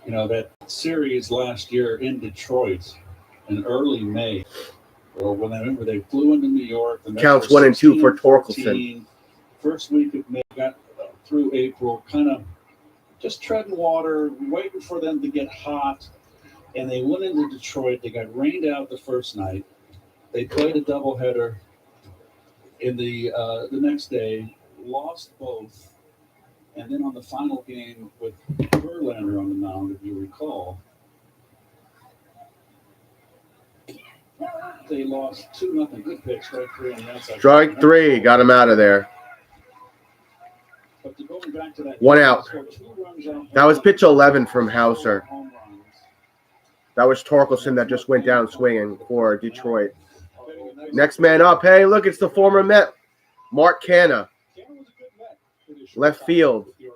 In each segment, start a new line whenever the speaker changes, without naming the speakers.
That series last year in Detroit in early May, or whenever they flew into New York. The Mets
Counts
were
1 and 2 for
16-14.
Torkelson.
First week of May, got through April, kind of just treading water, waiting for them to get hot. And they went into Detroit. They got rained out the first night. They played a doubleheader in the next day, lost both. And then on the final game with Verlander on the mound, if you recall, they lost 2-0. Good pitch, strike three on the outside.
Strike three, got him out of there.
But going back to that,
1 out. That was pitch 11 from Hauser. That was Torkelson that just went down swinging for Detroit. Next man up. Hey, look, it's the former Met, Mark Canha. Left field.
He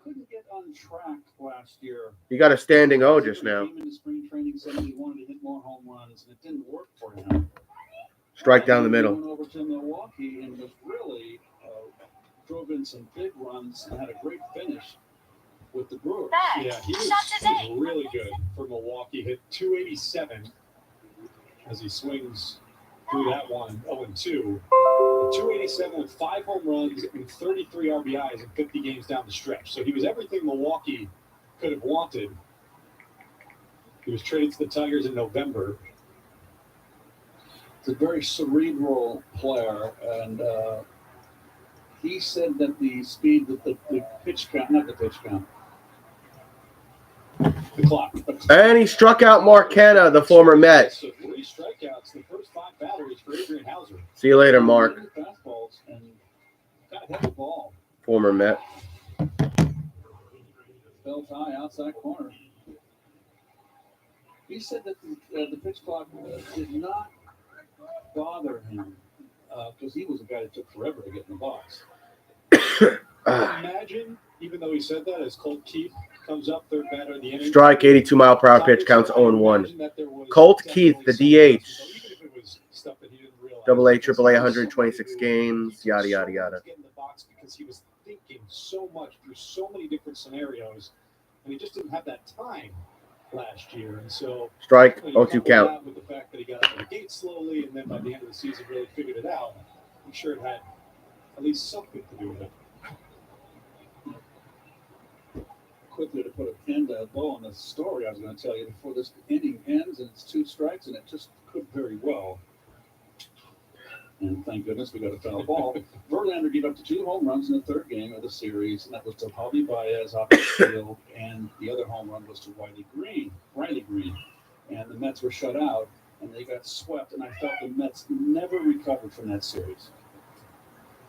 couldn't get on track last year.
He got a standing O just now.
In the spring training, said he wanted to hit more home runs, and it didn't work for him.
Strike down the middle.
He went over to Milwaukee and was really drove in some big runs and had a great finish with the Brewers.
Yeah, he was really good for Milwaukee. Hit 287 as he swings through that one, 0-2. 287 with 5 home runs and 33 RBIs in 50 games down the stretch. So he was everything Milwaukee could have wanted. He was traded to the Tigers in November.
He's a very cerebral player, and he said that the speed, that the pitch count, not the pitch count, the clock.
And he struck out Mark Canha, the former Met.
So 3 strikeouts, the first 5 batteries for Adrian Hauser.
See you later, Mark.
Fastballs and got hit the ball.
Former Met.
Felt high outside corner. He said that the pitch clock did not bother him because he was a guy that took forever to get in the box.
Imagine, even though he said that, as Colt Keith comes up, third batter of the inning.
Strike, 82-mile-per-hour pitch, counts 0-1. Colt Keith, the DH. Double A, Triple A, 126 games, yada, yada, yada.
Get in the box because he was thinking so much through so many different scenarios, and he just didn't have that time last year. And so,
strike, 0-2 count.
With the fact that he got out of the gate slowly, and then by the end of the season really figured it out, I'm sure it had at least something to do with it.
Quickly to put a pin to a bow on the story I was going to tell you before this inning ends, and it's 2 strikes, and it just could very well. And thank goodness we got a foul ball. Verlander gave up 2 home runs in the third game of the series, and that was to Javi Baez off the field, and the other home run was to Riley Green. And the Mets were shut out, and they got swept, and I felt the Mets never recovered from that series.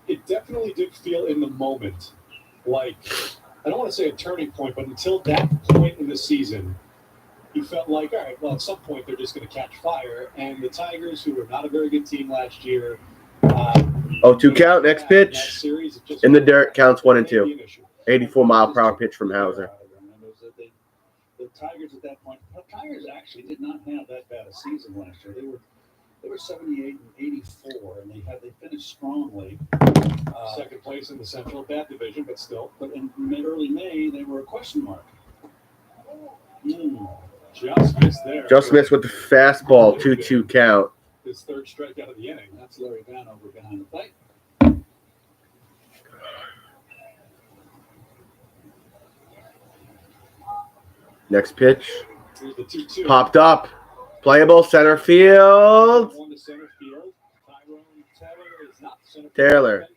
It definitely did feel in the moment like, I don't want to say a turning point, but until that point in the season, you felt like, all right, well, at some point they're just going to catch fire. And the Tigers, who were not a very good team last year.
0-2 count, next pitch.
Series,
in the dirt, counts 1-2. 84-mile-per-hour pitch from Hauser.
The Tigers at that point, the Tigers actually did not have that bad a season last year. They were 78 and 84, and they finished strongly.
Second place in the Central, bad division, but still.
But in early May, they were a question mark.
Just missed there.
Just missed with the fastball, 2-2 count.
His third strikeout of the inning.
That's Larry Vanover behind the plate.
Next pitch.
Here's the 2-2.
Popped up. Playable, center field.
On the center field. Tyrone Taylor is not the center field.
Taylor.
And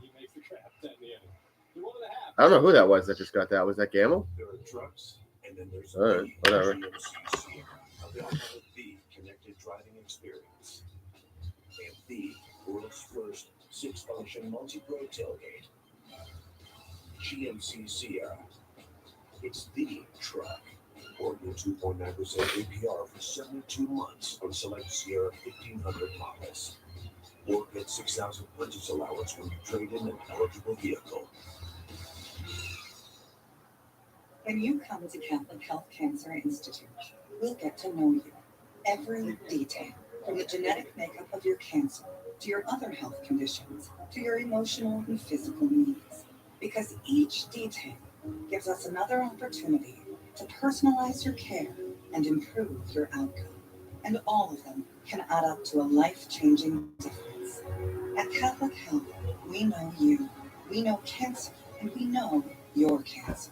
he makes the trap at the end.
I don't know who that was that just got that. Was that Gamble?
There are trucks, and then there's
all right, whatever.
The connected driving experience. And the world's first 6-function multi-pro tailgate. GMC Sierra. It's the truck. Or your 2.9% APR for 72 months on select Sierra 1500 models. Or get $6,000 purchase allowance when you trade in an eligible vehicle.
When you come to Catholic Health Cancer Institute, we'll get to know you. Every detail, from the genetic makeup of your cancer, to your other health conditions, to your emotional and physical needs. Because each detail gives us another opportunity to personalize your care and improve your outcome. And all of them can add up to a life-changing difference. At Catholic Health, we know you, we know cancer, and we know your cancer.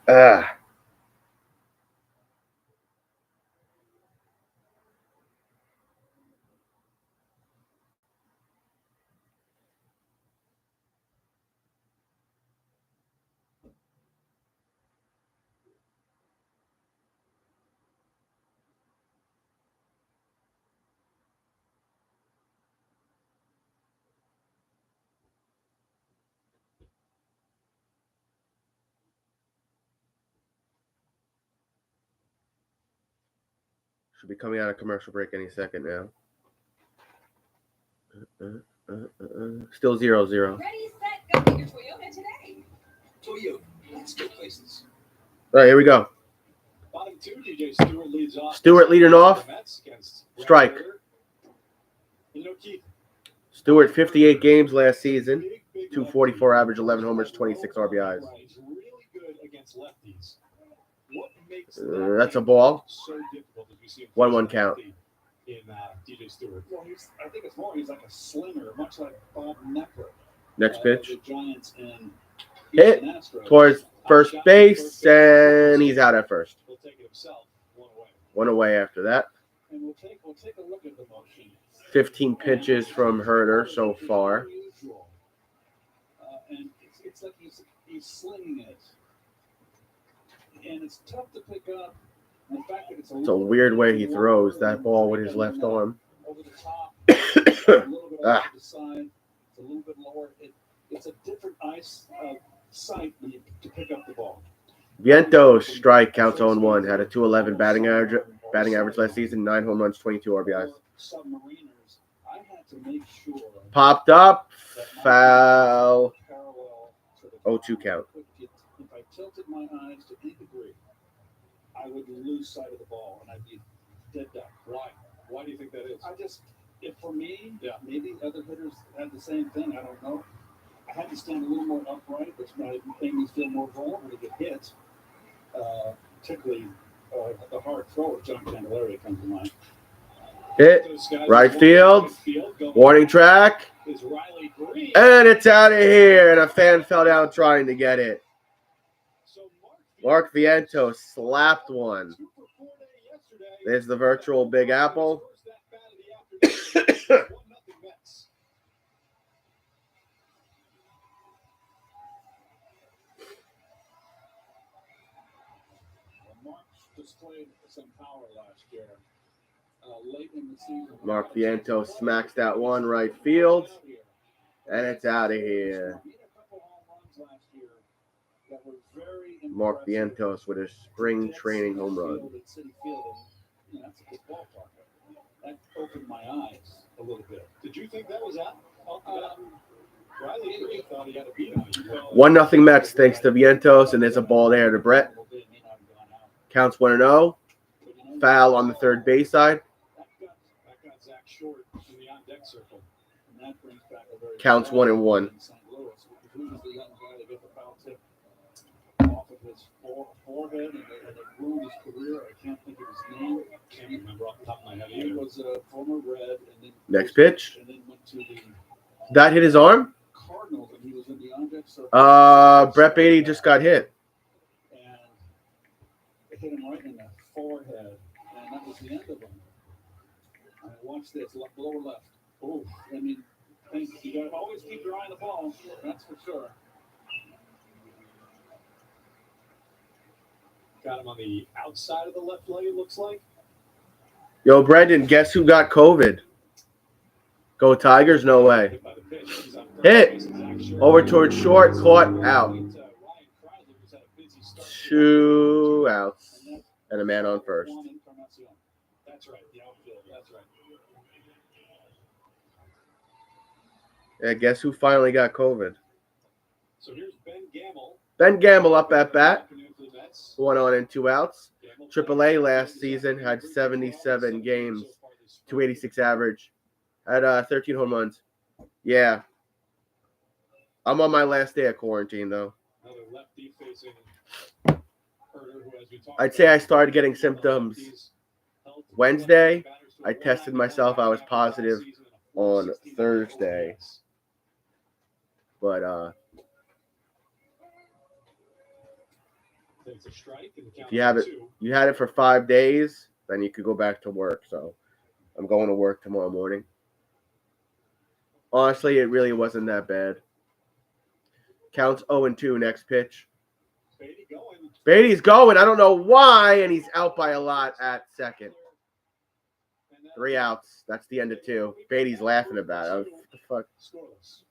Ah. Should be coming out of commercial break any second now. Still 0-0.
Ready, set, go. Get your Toyota today.
Toyota, let's go places.
All right, here we go.
Bottom two, DJ Stewart leads off.
Stewart leading off. Strike.
You know, Keith,
Stewart, 58 games last season. 244 average, 11 homers, 26 RBIs.
He's really good against lefties. What makes
That's a ball.
so difficult as we see him
1-1 count.
in DJ Stewart?
Well, I think it's more, he's like a slinger, much like Bob Necker.
Next pitch.
The Giants and
Hit
Astros.
towards first base, and he's out at first.
He'll take it himself. One away.
One away after that.
And we'll take a look at the motion.
15 pitches from Herder so far.
Unusual. And it's like he's slinging it. And it's tough to pick up. And the fact that it's
It's a weird way he throws that ball with his left arm.
Over the top, a little bit off to the side. It's a little bit lower. It's a different sight to pick up the ball.
Vientos strike, counts 0-1. Had a 211 batting average last season, 9 home runs, 22 RBIs.
Submariners, I had to make sure
Popped up, foul,
parallel to the
0-2 count.
If I tilted my eyes to any degree, I would lose sight of the ball and I'd be dead duck.
Why? Why do you think that is?
If for me, maybe other hitters had the same thing. I don't know. I had to stand a little more upright, which made me feel more vulnerable to get hit. Particularly the hard thrower, John Candelaria, comes to mind.
Hit, right field, warning track,
Is Riley Green.
and it's out of here. And a fan fell down trying to get it.
So
Mark Vientos slapped one.
2 for 4 day yesterday.
There's the virtual Big Apple.
First at bat of the afternoon. 1-0 Mets.
Mark displayed some power last year. Late in the season.
Mark Vientos smacks that one right field, and it's out of here.
He had a couple home runs last year that were very
Mark
impressive.
Vientos with his spring training home run.
At Citi Field, and, that's a good ballpark. That opened my eyes a little bit.
Did you think that was out? Riley Green thought he had a beat on you.
1-0 Mets thanks to Vientos, and there's a ball there to Brett. Counts 1-0. Foul on the third base side.
That got Zach Short in the on-deck circle.
And that brings back a very
Counts 1-1.
in St. Louis. Who was the young guy that got the foul tip off of his forehead and it ruined his career? I can't think of his name.
Can't remember off the top of my head
He
either.
was a former Red, and then
Next pitch.
and then went to the
That hit his arm?
Cardinals, and he was in the on-deck circle.
Brett Beatty just got hit.
And it hit him right in the forehead, and that was the end of him. Watch this, lower left. Oh, I mean, you got to always keep your eye on the ball. That's for sure.
Got him on the outside of the left leg, it looks like.
Yo, Brendan, guess who got COVID? Go Tigers? No way.
Hit by the pitch. He's on first
Hit.
base, Zach Short.
Over towards short, caught out.
Ryan Chrysler just had a busy start.
2 outs and a man on first.
Juan Encarnacion.
That's right, the outfield. That's right.
Yeah, guess who finally got COVID?
So here's Ben Gamble.
Ben Gamble up at bat.
Afternoon for the Mets. Mets.
1 on and 2 outs.
Gamble
AAA
five,
last
37
season had
games,
77 games,
so far this spring.
286 average. Had 13 home runs. Yeah. I'm on my last day of quarantine, though.
Another lefty facing Herder, who, as we talked
I'd say I
about,
started getting symptoms Wednesday. I tested myself. I was positive on Thursday. But
Takes a strike and the count
if you have
is
it,
2.
you had it for 5 days, then you could go back to work. So I'm going to work tomorrow morning. Honestly, it really wasn't that bad. Counts 0-2 next pitch.
Beatty going.
Beatty's going. I don't know why, and he's out by a lot at second. 3 outs. That's the end of 2. Beatty's laughing about it. What the fuck?
Scoreless.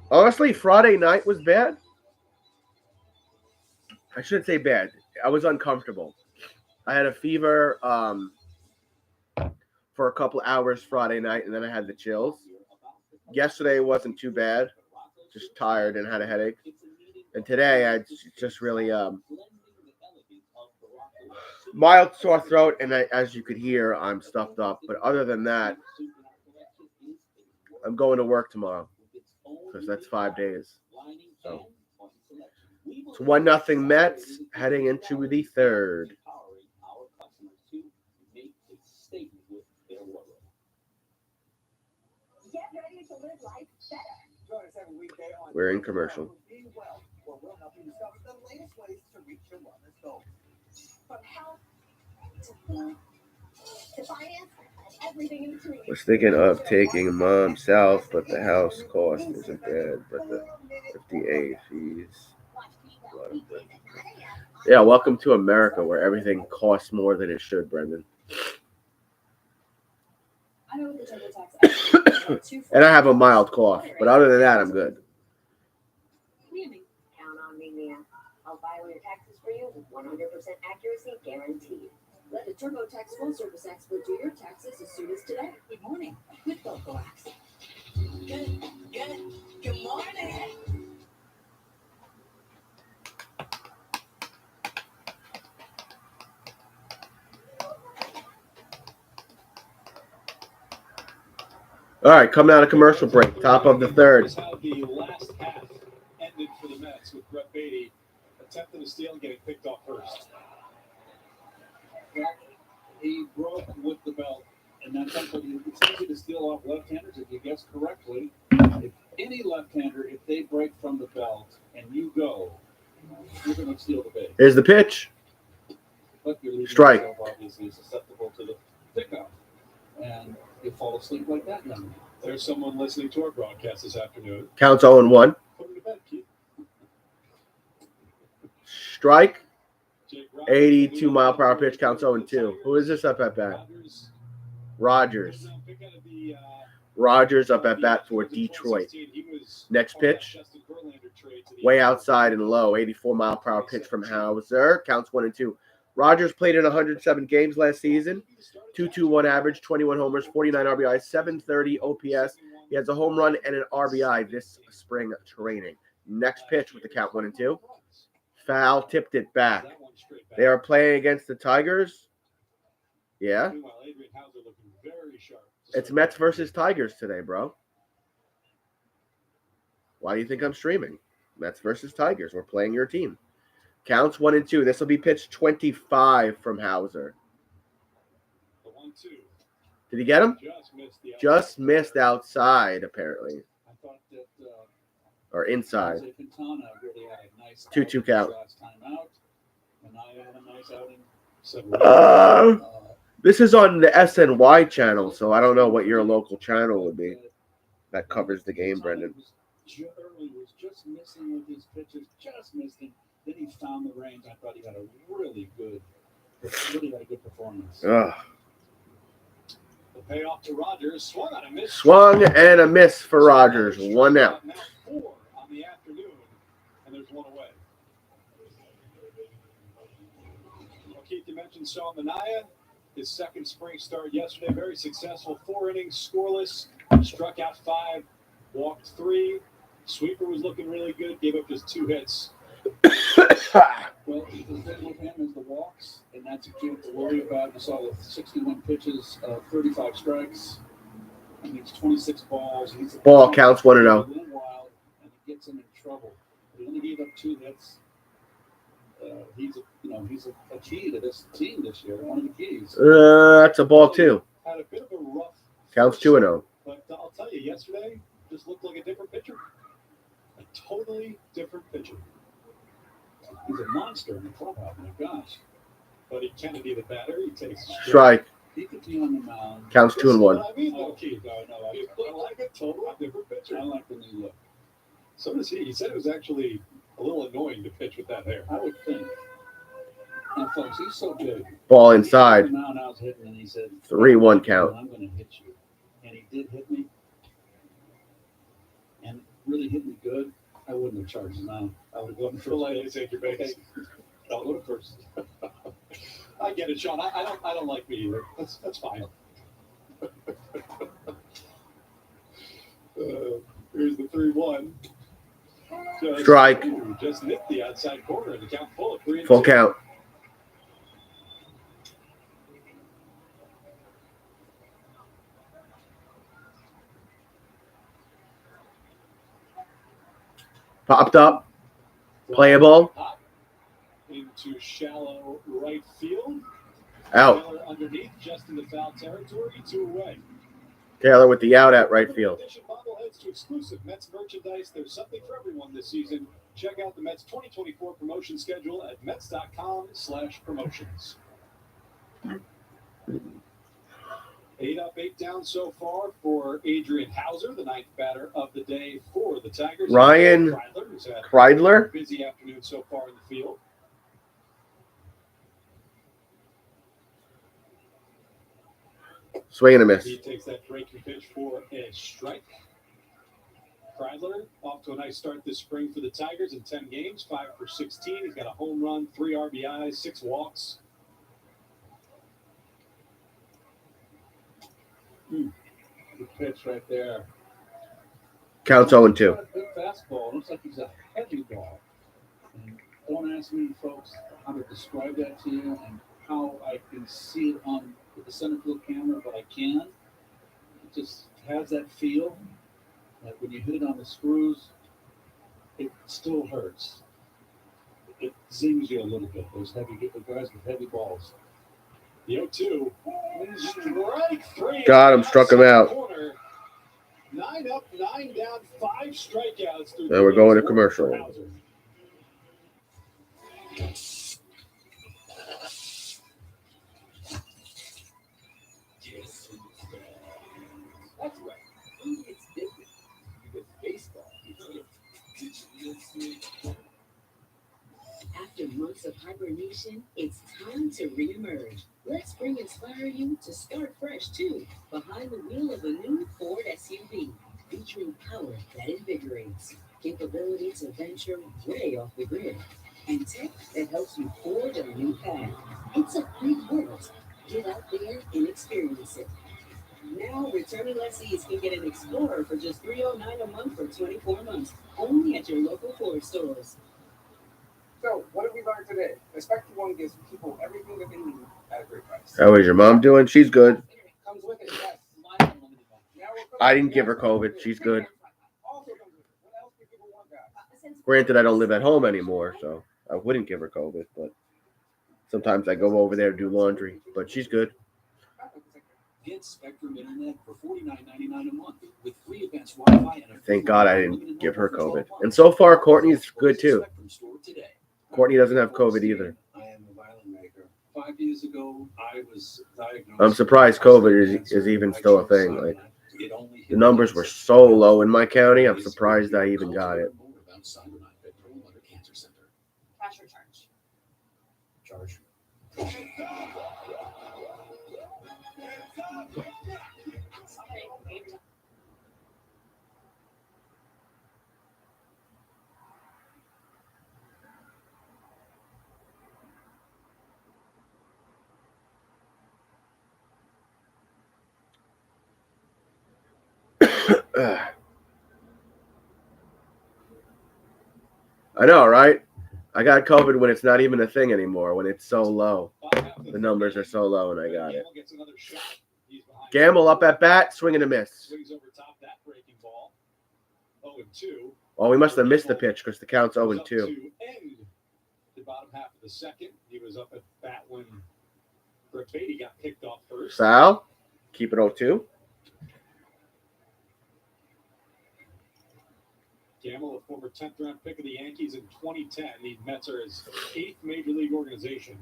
Honestly, Friday night was bad. I shouldn't say bad. I was uncomfortable. I had a fever for a couple hours Friday night, and then I had the chills. Yesterday wasn't too bad. Just tired and had a headache. And today I just really mild sore throat, and as you could hear, I'm stuffed up. But other than that, I'm going to work tomorrow because that's 5 days. So it's 1-0 Mets heading into the third.
Get ready to live life better.
Join us every weekday on
We're in commercial.
Be Well, where we'll help you discover the latest ways to reach your wellness goals.
From health to food to finance and everything in between.
Was thinking of taking mom south, but the house cost isn't bad. But the 58 fees. Yeah, welcome to America, where everything costs more than it should, Brendan.
I know the TurboTax
And I have a mild cough, but other than that, I'm good.
Count on me, Mia. I'll file your taxes for you with 100% accuracy guaranteed. Let a TurboTax full-service expert do your taxes as soon as today.
Good morning with GoCoax. Good morning.
All right, coming out of commercial break, top of the third.
Here's how the last half ended for the Mets with Brett Beatty attempting to steal and getting picked off first.
He broke with the belt, and that's something it's easy to steal off left-handers if you guess correctly. If any left-hander, if they break from the belt and you go, you're going to steal the base.
Here's the pitch.
But you're leaving
Strike.
yourself obviously susceptible to the pickup, and you fall asleep like that. Then
There's someone listening to our broadcast this afternoon.
Counts 0-1.
Put him to bed, Keith.
Strike.
Jake Rogers,
82-mile-per-hour pitch. Counts 0-2. Who is this up at bat? Rogers.
Pick out of the,
Rogers up at bat for Detroit.
He was
Next
part of that
pitch.
Justin Verlander trade to the
Way outside and low. 84-mile-per-hour pitch from Hauser. Counts 1-2. Rogers played in 107 games last season. 2.21 average, 21 homers, 49 RBIs, 730 OPS. He has a home run and an RBI this spring training. Next pitch with the count 1-2. Foul, tipped it back. They are playing against the Tigers. Yeah.
Meanwhile, Adrian Hauser looking very sharp.
It's Mets versus Tigers today, bro. Why do you think I'm streaming? Mets versus Tigers. We're playing your team. Counts 1-2. This will be pitch 25 from Hauser.
The 1-2
Did he get him?
just missed the
Just missed outside, apparently.
I thought that
Or inside.
Jose Quintana really had a nice
2-2 count.
last time out. Minaya had a nice outing.
This is on the SNY channel, so I don't know what your local channel would be that covers the game, Brendan.
Early was just missing with his pitches, just missed him. Then he found the range. I thought he had a really had a good performance.
Ugh.
The payoff to Rogers. Swung on a miss.
Swung and a miss for Rogers. 1 out.
Now 4 on the afternoon, and there's 1 away. Well, Keith, you mentioned Sean Manaea. His second spring start yesterday, very successful. 4 innings, scoreless, struck out 5, walked 3. Sweeper was looking really good. Gave up just 2 hits.
Well, the thing with him is the walks, and that's what you have to worry about. You saw with 61 pitches, 35 strikes. I mean, it's 26 balls. He's
Ball counts 1-0.
a little wild, and it gets him in trouble. He only gave up 2 hits. He's a key to this team this year. One of the keys.
That's a ball too.
Had a bit of a rough.
Counts 2-0.
But I'll tell you, yesterday just looked like a different pitcher. A totally different pitcher.
He's a monster in the clubhouse. My gosh,
Buddy Kennedy, the batter, he takes a
Strike.
he could be on the mound.
Counts 2-1.
I mean,
Oh, gee, no,
I like a totally different pitcher.
I like the new look.
So does he. He said it was actually a little annoying to pitch with that hair.
I would think. And folks, he's so big.
Ball inside.
He came out, I was hitting, and he said,
3-1 count.
I'm going to hit you. And he did hit me. And really hit me good. I wouldn't have charged him out. I would have gone for
Politely take your base.
I'll go to first.
I get it, Sean. I don't like me either. That's fine. Here's the 3-1.
Strike.
Just nipped the outside corner. The count full at 3-2.
Full count. Popped up. Playable.
Into shallow right field.
Out.
Taylor underneath, just in the foul territory, 2 away.
Taylor with the out at right field.
Edition bobbleheads to exclusive Mets merchandise. There's something for everyone this season. Check out the Mets 2024 promotion schedule at Mets.com/promotions. 8 up, 8 down so far for Adrian Hauser, the 9th batter of the day for the Tigers.
Ryan
Kreidler, who's had
Kreidler.
a busy afternoon so far in the field.
Swing and a miss.
He takes that breaking pitch for a strike. Kreidler off to a nice start this spring for the Tigers in 10 games, 5 for 16. He's got a home run, 3 RBIs, 6 walks.
Good pitch right there.
Counts 0-2.
Got a good fastball. Looks like he's a heavy ball. And don't ask me, folks, how to describe that to you and how I can see it on the center field camera, but I can. It just has that feel. Like when you hit it on the screws, it still hurts. It zings you a little bit. Those heavy guys with heavy balls.
The 0-2. Strike 3.
Got him, struck him out.
Corner. 9 up, 9 down, 5 strikeouts.
Now we're going to commercial.
That's right. It's different. Because baseball is different. After months of hibernation, it's time to reemerge. Let spring inspire you to start fresh too, behind the wheel of a new Ford SUV, featuring power that invigorates, capability to venture way off the grid, and tech that helps you forge a new path. It's a big world. Get out there and experience it. Now, returning lessees can get an Explorer for just $309 a month for 24 months, only at your local Ford stores.
So, what did we learn today? The Spectrum One gives people everything that they need at a great price.
How is your mom doing? She's good.
Comes with it, yes. Now we're
I didn't give her COVID. She's good.
Also comes with it. What else do people want, guys?
Granted, I don't live at home anymore, so I wouldn't give her COVID, but sometimes I go over there to do laundry. But she's good.
Get Spectrum Internet for $49.99 a month with free advanced Wi-Fi and a
Thank God I didn't give her COVID. And so far, Courtney's good too.
Spectrum store today.
Courtney doesn't have COVID either.
I am a violin maker. 5 years ago, I was diagnosed.
I'm surprised COVID is even still a thing. Like, the numbers were so low in my county. I'm surprised I even got it.
Cash
or charge?
Charge.
I know, right? I got COVID when it's not even a thing anymore, when it's so low. The numbers are so low, and I got it.
Gamble gets another shot. He's behind.
Gamble up at bat, swing and a miss.
Swings over top that breaking ball. 0-2.
Oh, we must have missed the pitch because the count's
Was
0-2.
up to end the bottom half of the second. He was up at bat when Brett Beatty got picked off first.
Foul. Keep it 0-2.
Gamble, a former 10th round pick of the Yankees in 2010. The Mets are his 8th major league organization.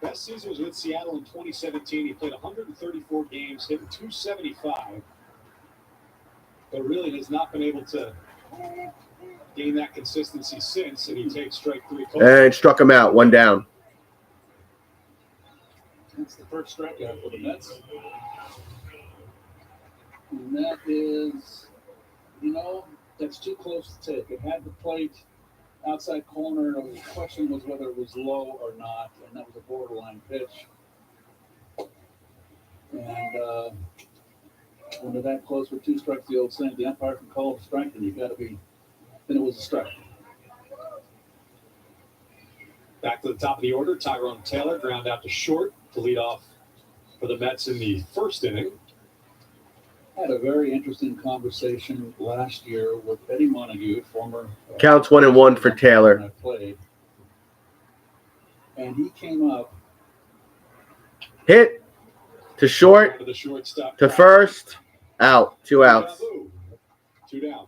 Best season was with Seattle in 2017. He played 134 games, hit 275, but really has not been able to gain that consistency since, and he takes strike 3 calls.
And struck him out. 1 down.
That's the first strikeout for the Mets. And that is, that's too close to take. It had the plate outside corner. The question was whether it was low or not, and that was a borderline pitch. And when they're that close with 2 strikes, the old saying, the umpire can call it a strike, and then it was a strike.
Back to the top of the order, Tyrone Taylor ground out to short to lead off for the Mets in the first inning.
Had a very interesting conversation last year with Eddie Montague, former
Counts 1-1 for Taylor.
I played, and he came up.
Hit to short
To the shortstop.
to first. Out. 2 outs.
2 down.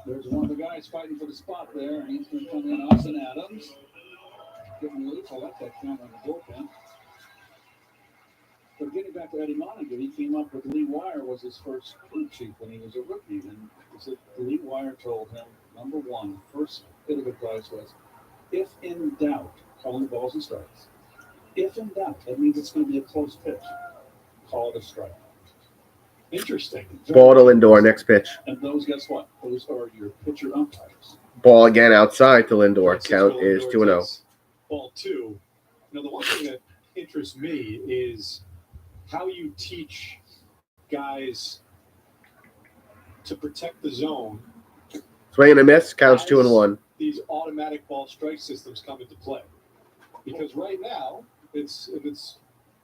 There's one of the guys fighting for the spot there, and he's going to come in. Austin Adams, getting loose. I like that count on the bullpen. But getting back to Eddie Montague, he came up with Lee Wire was his first crew chief when he was a rookie. And he said Lee Wire told him, number one, first bit of advice was, if in doubt, calling balls and strikes. If in doubt, that means it's going to be a close pitch. Call it a strike.
Interesting.
Ball to Lindor. Next pitch.
And those, guess what? Those are your pitcher umpires.
Ball again outside to Lindor. Count is 2-0.
Ball 2. The one thing that interests me is how you teach guys to protect the zone.
Swing and a miss. Counts 2-1.
These automatic ball strike systems come into play. Because right now, if it's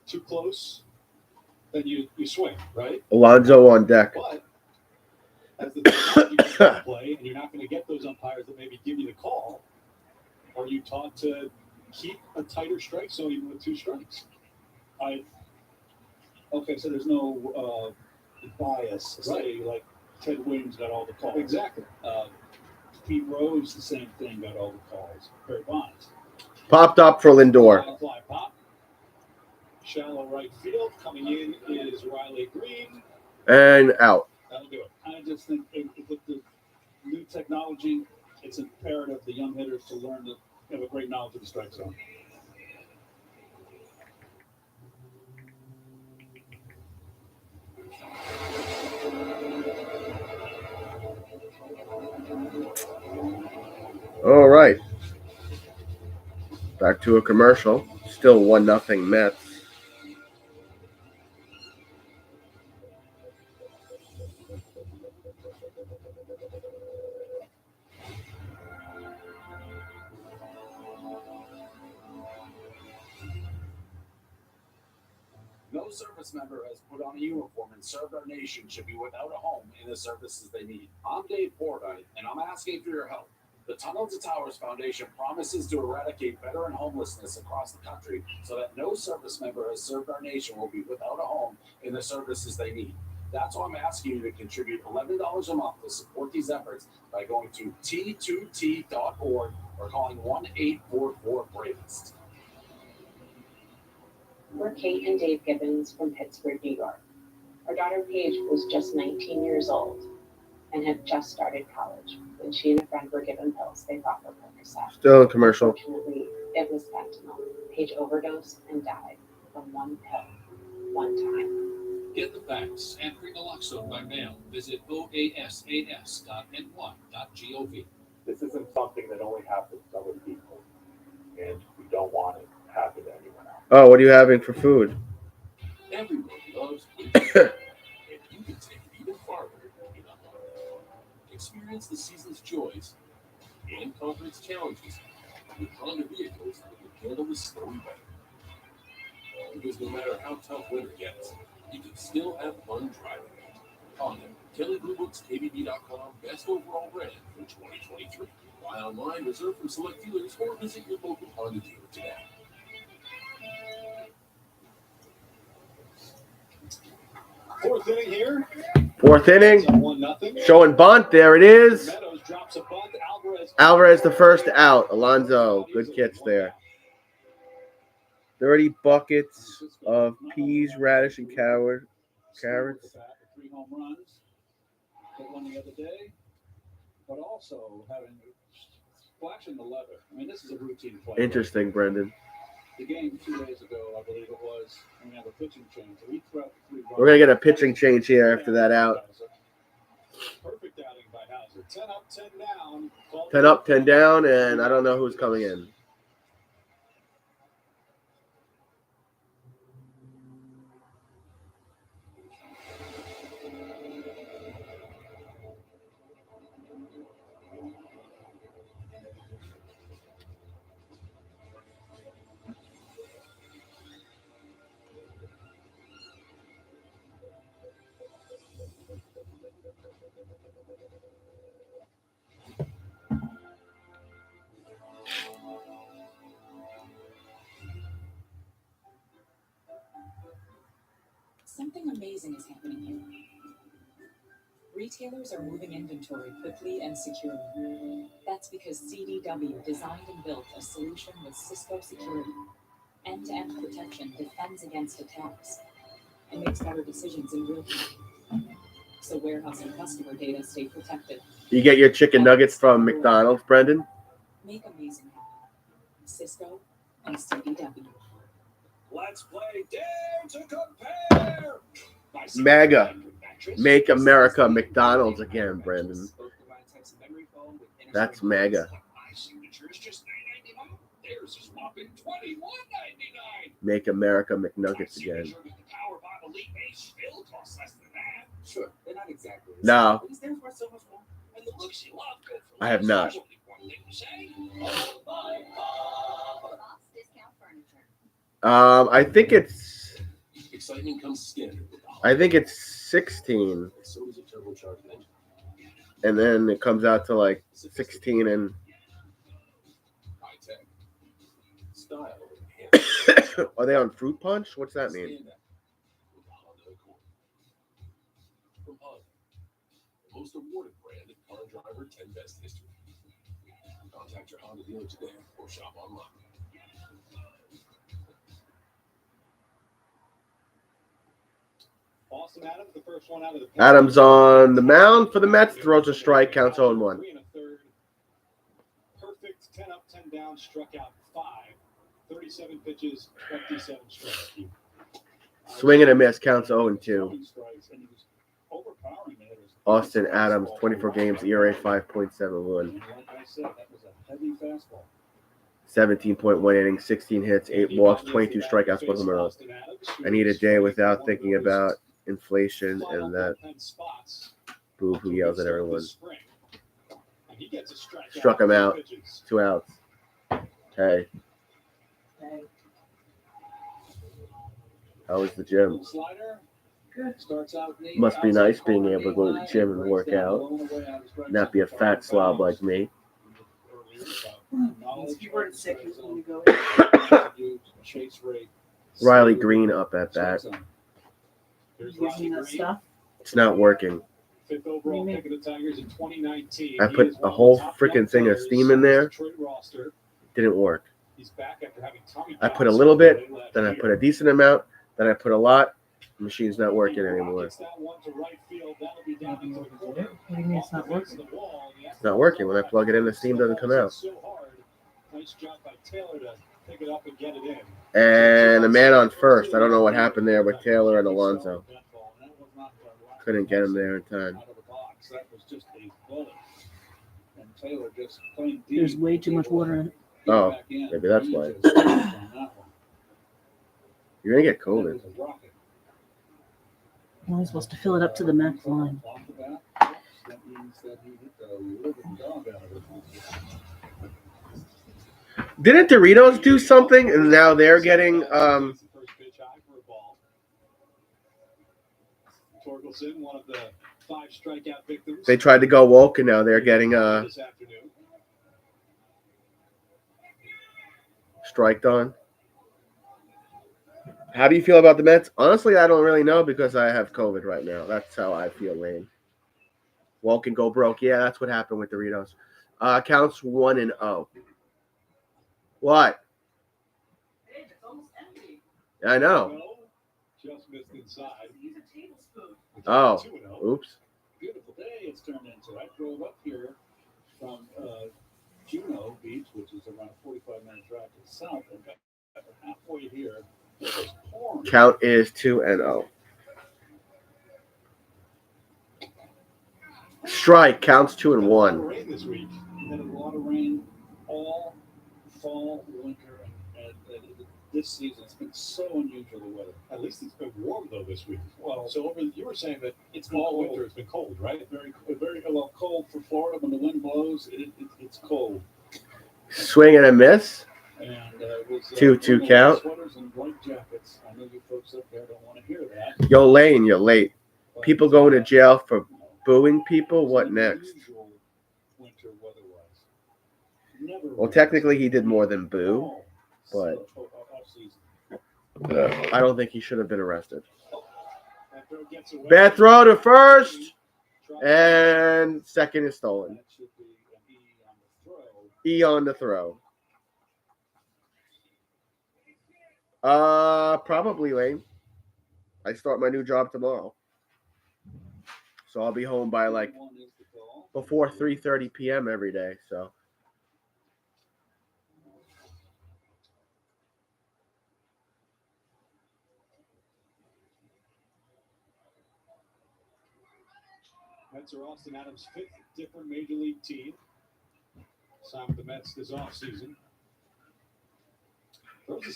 too close, then you swing, right?
Alonso on deck.
But as the technology comes into play, and you're not going to get those umpires that maybe give you the call, are you taught to keep a tighter strike zone even with 2 strikes?
Okay, so there's no bias.
Right.
Say, like Ted Williams got all the calls.
Exactly.
Pete Rose, the same thing, got all the calls. Barry Bonds.
Popped up for Lindor.
Fly pop. Shallow right field. Coming in is Riley Green.
And out.
That'll do it.
I just think with the new technology, it's imperative the young hitters to learn to have a great knowledge of the strike zone.
All right. Back to a commercial. Still 1-0 Mets.
No service member has put on a uniform and served our nation should be without a home in the services they need. I'm Dave Fordyce, and I'm asking for your help. The Tunnel to Towers Foundation promises to eradicate veteran homelessness across the country so that no service member has served our nation will be without a home in the services they need. That's why I'm asking you to contribute $11 a month to support these efforts by going to T2T.org or calling 1-844-BRAVEST.
We're Kate and Dave Gibbons from Pittsburgh, New York. Our daughter Paige was just 19 years old and had just started college when she and a friend were given pills they thought were Percocet.
Still in commercial.
Unfortunately, it was fentanyl. Paige overdosed and died from one pill, one time.
Get the facts and bring naloxone by mail. Visit oasas.ny.gov.
This isn't something that only happens to other people, and we don't want it to happen to anyone else.
Oh, what are you having for food?
Everyone loves winter, and you can take it even farther in a Honda. Experience the season's joys and conquer its challenges with Honda vehicles that can handle the snowy weather. Because no matter how tough winter gets, you can still have fun driving. Honda, Kelly Blue Book's KBB.com Best Overall Brand for 2023. Buy online, reserve from select dealers, or visit your local Honda dealer today.
Fourth inning here.
Fourth inning.
It's 1-0.
Showing bunt. There it is.
Meadows drops a bunt.
Alvarez the first out. Alonso, good catch there. 30 buckets of peas, radish, and carrots.
3 home runs. Hit one the other day, but also having splashing the leather. I mean, this is a routine play.
Interesting, Brendan.
The game 2 days ago, I believe it was, when we have a pitching change. So we threw out the 3 runs.
We're going to get a pitching change here after that out.
Perfect outing by Hauser. 10 up, 10 down.
10 up, 10 down, and I don't know who's coming in.
Something amazing is happening here. Retailers are moving inventory quickly and securely. That's because CDW designed and built a solution with Cisco Security. End-to-end protection defends against attacks and makes better decisions in real time. So warehouse and customer data stay protected.
You get your chicken nuggets from McDonald's, Brendan?
Make amazing happen. Cisco and CDW.
Let's play Dare to Compare.
MAGA. Make America McDonald's again, Brendan. That's MAGA.
My signature is just $9.99. Theirs is whopping $21.99.
Make America McNuggets again.
Power Bottle Elite Base still costs less than that. Sure, they're not exactly.
No.
But theirs worth so much more. And the looks you love go for
I have not.
There's only one thing to say.
Discount furniture.
I think it's
Excitement comes standard with the
I think it's 16,
So is a turbocharged engine.
and then it comes out to like 16 and
High tech. Style.
are they on fruit punch? What's that mean?
Stand out with the Honda Accord. From Honda, the most awarded brand in car driver 10 best history. Contact your Honda dealer today or shop online.
Austin Adams, the first one out of the pen.
Adams on the mound for the Mets, throws a strike, counts 0-1.
3 1/3. Perfect 10 up, 10 down, struck out 5. 37 pitches, 27 strikes.
Swing and a miss, counts 0-2.
Strikes, and he was overpowering the hitters.
Austin Adams, 24 games, ERA 5.71,
And like I said, that was a heavy fastball.
17.1 innings, 16 hits, 8 walks, 22 strikeouts, 1 home run. I need a day without thinking about inflation and that boo who yells at everyone. Struck him out. 2 outs. Hey, how was the gym? Must be nice being able to go to the gym and work out, not be a fat slob like me.
If you weren't sick, you wouldn't go in. Chase rate.
Riley Green up at bat.
Using that stuff.
It's not working.
5th overall pick of the Tigers in 2019.
I put a whole freaking thing of steam in there. Didn't work.
He's back after having tummy
I put a little bit, then I put a decent amount, then I put a lot. The machine's not working anymore.
Gets that one to right field. That'll be down into the corner.
What do you mean it's not working?
It's not working. When I plug it in, the steam doesn't come out.
So hard. Nice job by Taylor to pick it up and get it in.
And a man on first. I don't know what happened there with Taylor and Alonso. Couldn't get him there in time.
Out of the box. That was just a bullet. And Taylor just playing deep.
There's way too much water in it.
Oh, maybe that's why. You're going to get cold in.
Well, he's supposed to fill it up to the max line.
Off the bat, that means that he hit the living dog out of it.
Didn't Doritos do something and now they're getting
First pitch high for a ball. Torkelson, one of the 5 strikeout victims.
they tried to go woke and now they're getting
this afternoon.
striked on. How do you feel about the Mets? Honestly, I don't really know because I have COVID right now. That's how I feel, Lane. Woke and go broke. Yeah, that's what happened with Doritos. Counts 1-0. What? I know.
Well, just missed inside.
Oh,
2-0.
oops.
Beautiful day it's turned into. I drove up here from Juneau Beach, which is around a 45-minute drive to the south, and got halfway here. It was pouring.
Count is 2-0. Strike counts 2-1.
Rain this week.
Had a lot of rain all fall, winter, and this season. It's been so unusual the weather.
At least it's been warm though this week.
Well,
So you were saying that
it's been
all
cold.
winter it's been cold, right?
Very well cold for Florida. When the wind blows, it's cold.
Swing and a miss.
And it was
2-2 count.
Sweaters and white jackets. I know you folks up there don't want to hear that.
Yo, Lane, you're late.
but,
People going to jail for booing people? What next?
Unusual winter weather-wise. Never
Well, technically he did more than boo, but
off-season.
I don't think he should have been arrested.
That throw gets away.
Bad throw to first, and second is stolen.
That should be an E on the throw.
E on the throw. Probably Lane. I start my new job tomorrow, so I'll be home by like
One is the call.
before 3:30 p.m. every day. So
Mets are Austin Adams' 5th different major league team. Signed with the Mets this offseason.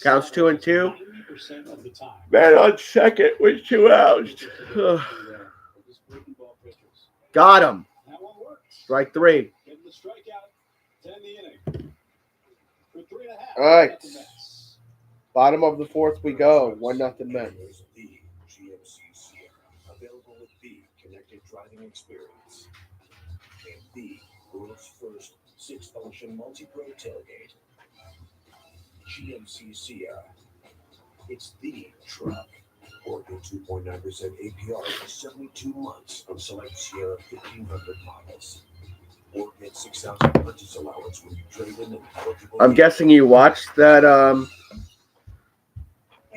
Counts 2-2.
90% of the time.
man on second with 2 outs.
Just breaking ball pitchers.
Got him.
That one works.
Strike 3.
Getting the strikeout to end the inning. For 3.5.
All right.
The Mets.
Bottom of the 4th we go. 1-0 Mets.
There's the GMC Sierra, available with the connected driving experience and the world's first 6-function multi-pro tailgate. GMC Sierra. It's the truck. Or get 2.9% APR for 72 months on select Sierra 1500 models. Or get 6,000 purchase allowance when you trade in an eligible.
I'm guessing you watched that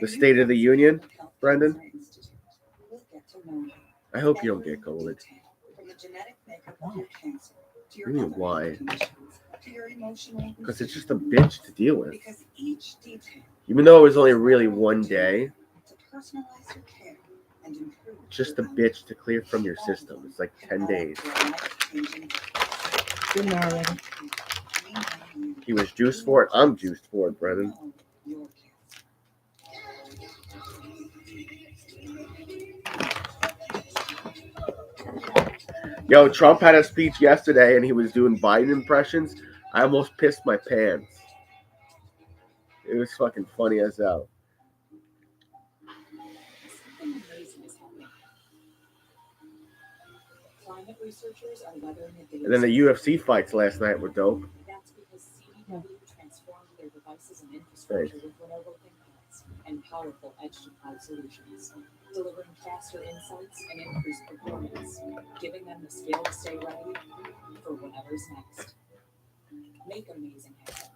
the State of the Union, Brendan? I hope you don't get COVID.
From the genetic makeup of your cancer to your
What do you mean,
other
why?
health conditions, to your emotional
Because it's just a bitch to deal with.
because each detail
Even though it was only really one day,
to personalize your care and improve
it's just a
your
bitch to clear from your system. It's like 10 days.
Good morning.
He was juiced for it. I'm juiced for it, Brendan. Yo, Trump had a speech yesterday and he was doing Biden impressions. I almost pissed my pants. It was fucking funny as hell.
Something amazing is happening. Climate researchers are weathering a day.
And then the UFC fights last night were dope.
That's because CDW transformed their devices and infrastructure with Lenovo ThinkPads and powerful edge-to-cloud solutions, delivering faster insights and increased performance, giving them the scale to stay ready for whatever's next. Make amazing happen.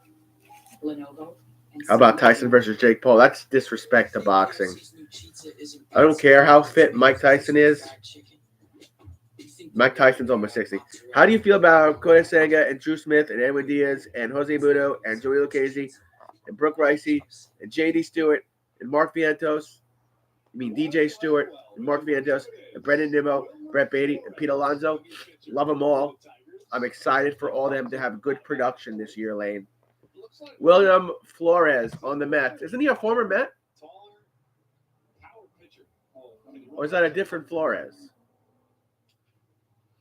Lenovo. And
How about Tyson versus Jake Paul? That's disrespect to boxing. I don't care how fit Mike Tyson is. Mike Tyson's almost 60. How do you feel about Kota Senga and Drew Smith and Edwin Diaz and Jose Muno and Joey Lucchese and Brooke Ricey and J.D. Stewart and Mark Vientos? I mean DJ Stewart and Mark Vientos and Brendan Nimmo, Brett Beatty and Pete Alonso. Love them all. I'm excited for all of them to have good production this year, Lane. William Flores on the Mets. Isn't he a former Met?
pitcher. Oh, I mean,
Or is that a different Flores?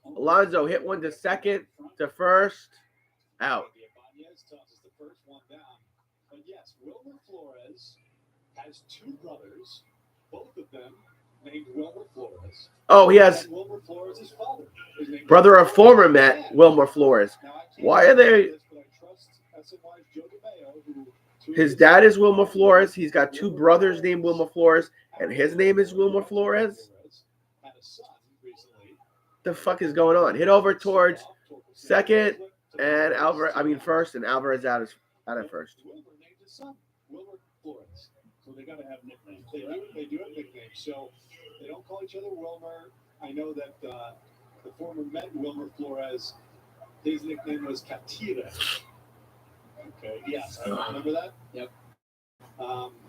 Alonso hit one to second, to first, out.
Ibanez tosses the first one down. But yes, Wilmer Flores has two brothers, both of them named Wilmer Flores.
Oh, he has
And Wilmer Flores' his father. His name
brother
is
of former Met, Wilmer Flores.
Now, I can't
Why are they?
this, but I trust SNY's Joe DeMayo, who
His dad is Wilmer Flores. He's got two brothers named Wilmer Flores, and his name is Wilmer Flores.
had a son recently.
The fuck is going on? Hit over towards second and first, and Alvarez out at first.
Wilmer named his son Wilmer Flores. So they got to have nicknames. They do have nicknames. So they don't call each other Wilmer. I know that the former Met Wilmer Flores, his nickname was Catira. Okay. Yes, I remember that. Yep.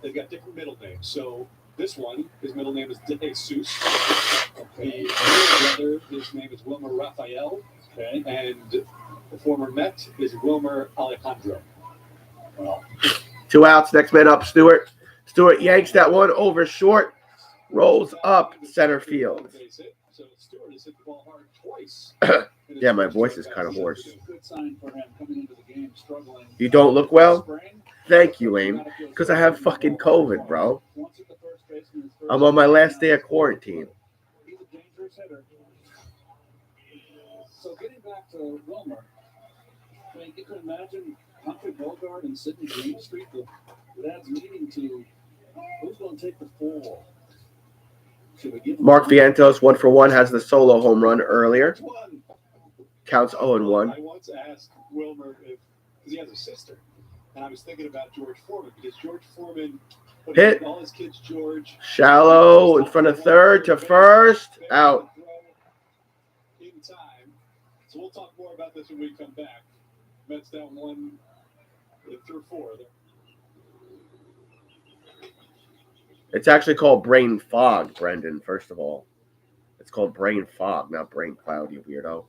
They've got different middle names. So this one, his middle name is De Jesus. Okay. The brother, his name is Wilmer Rafael. Okay. And the former Met is Wilmer Alejandro. Well,
2 outs. Next man up, Stewart. Stewart yanks that one over short, rolls up center field.
So Stewart has hit the ball hard twice.
Yeah, my voice is kind of hoarse.
Good sign for him coming into the game struggling.
You don't look well? Thank you, Lane. Because I have fucking COVID, bro. I'm on my last day of quarantine.
He's a dangerous hitter. So getting back to Wilmer, I mean, you can imagine Humphrey Bogart and Sidney Greenstreet, the dad's meeting to who's going to take the fall.
Mark Vientos, 1-for-1, has the solo home run earlier. Counts 0-1.
I once asked Wilmer because he has a sister, and I was thinking about George Foreman because George Foreman
Hit.
all his kids George
Shallow in front of third to first, out.
in time. So we'll talk more about this when we come back. Mets down 1 through 4.
It's actually called brain fog, Brendan, first of all. It's called brain fog, not brain cloud, you weirdo.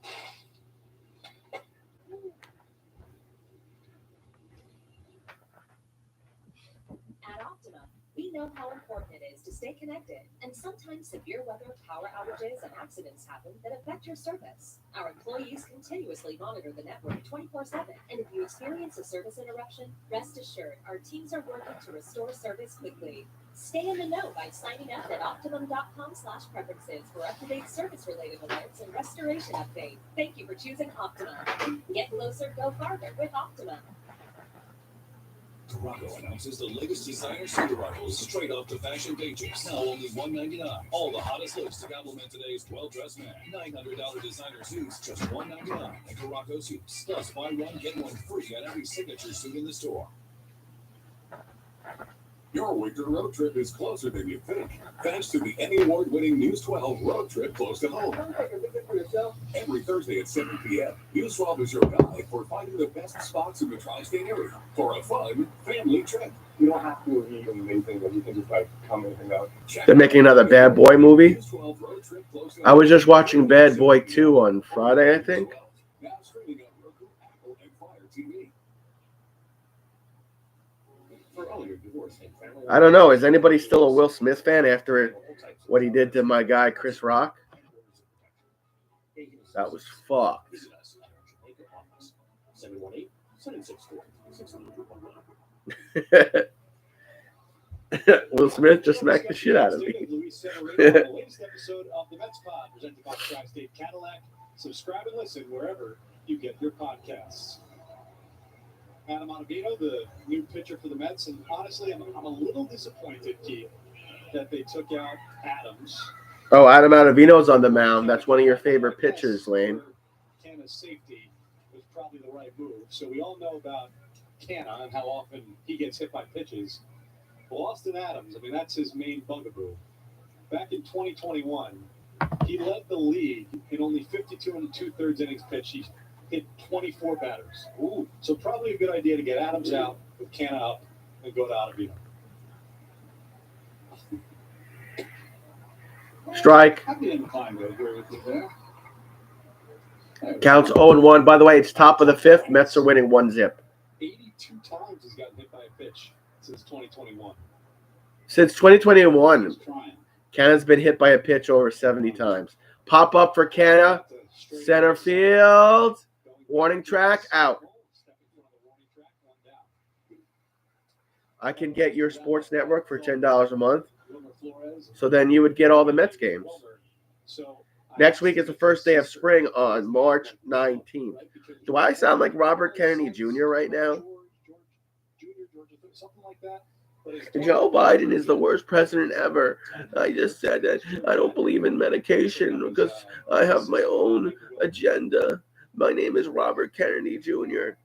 At Optima, we know how important it is to stay connected, and sometimes severe weather, power outages, and accidents happen that affect your service. Our employees continuously monitor the network 24/7, and if you experience a service interruption, rest assured our teams are working to restore service quickly. Stay in the know by signing up at optimum.com/preferences for up-to-date service-related alerts and restoration updates. Thank you for choosing Optima. Get closer, go farther with Optima.
Caraco announces the latest designer suit arrivals straight off the fashion pages. Now only $199. All the hottest looks to complement today's well-dressed man. $900 designer suits, just $199 at Caraco Suits. Plus, buy one, get one free at every signature suit in the store. Your winter road trip is closer than you think, thanks to the Emmy Award-winning News 12 Road Trip Close to Home. Every Thursday at 7 p.m., News 12 is your guide for finding the best spots in the tri-state area for a fun family trip.
You don't have to be amazing, but you can just like come and hang out.
They're making another Bad Boy movie. I was just watching Bad Boy 2 on Friday, I think.
Now streaming on Roku, Apple, and Fire TV. For all your divorce and family.
I don't know. Is anybody still a Will Smith fan after what he did to my guy Chris Rock? That was fucked.
Visit us at our Jamaica office, 718-764-600.
Will Smith just smacked the shit out of me.
The latest episode of the Mets Pod presented by Tri-State Cadillac. Subscribe and listen wherever you get your podcasts. Adam Ottavino, the new pitcher for the Mets, and honestly, I'm a little disappointed, Keith, that they took out Adams.
Oh, Adam Ottavino's on the mound. That's one of your favorite pitchers, Lane.
Canna's safety was probably the right move. So we all know about Canna and how often he gets hit by pitches. Well, Austin Adams, I mean, that's his main bugaboo. Back in 2021, he led the league in only 52 and 2/3 innings pitched. He hit 24 batters. Ooh, so probably a good idea to get Adams out with Canna up and go to Ottavino.
Strike.
I'd be inclined to agree with you there.
Counts 0-1. By the way, it's top of the fifth. Mets are winning 1-0.
82 times he's gotten hit by a pitch since 2021.
Since 2021. Canna's been hit by a pitch over 70 times. Pop up for Canna. Center field. Warning track out. I can get your sports network for $10 a month. So then you would get all the Mets games. Next week is the first day of spring on March 19th. Do I sound like Robert Kennedy Jr. right now? Joe Biden is the worst president ever. I just said that I don't believe in medication because I have my own agenda. My name is Robert Kennedy Jr.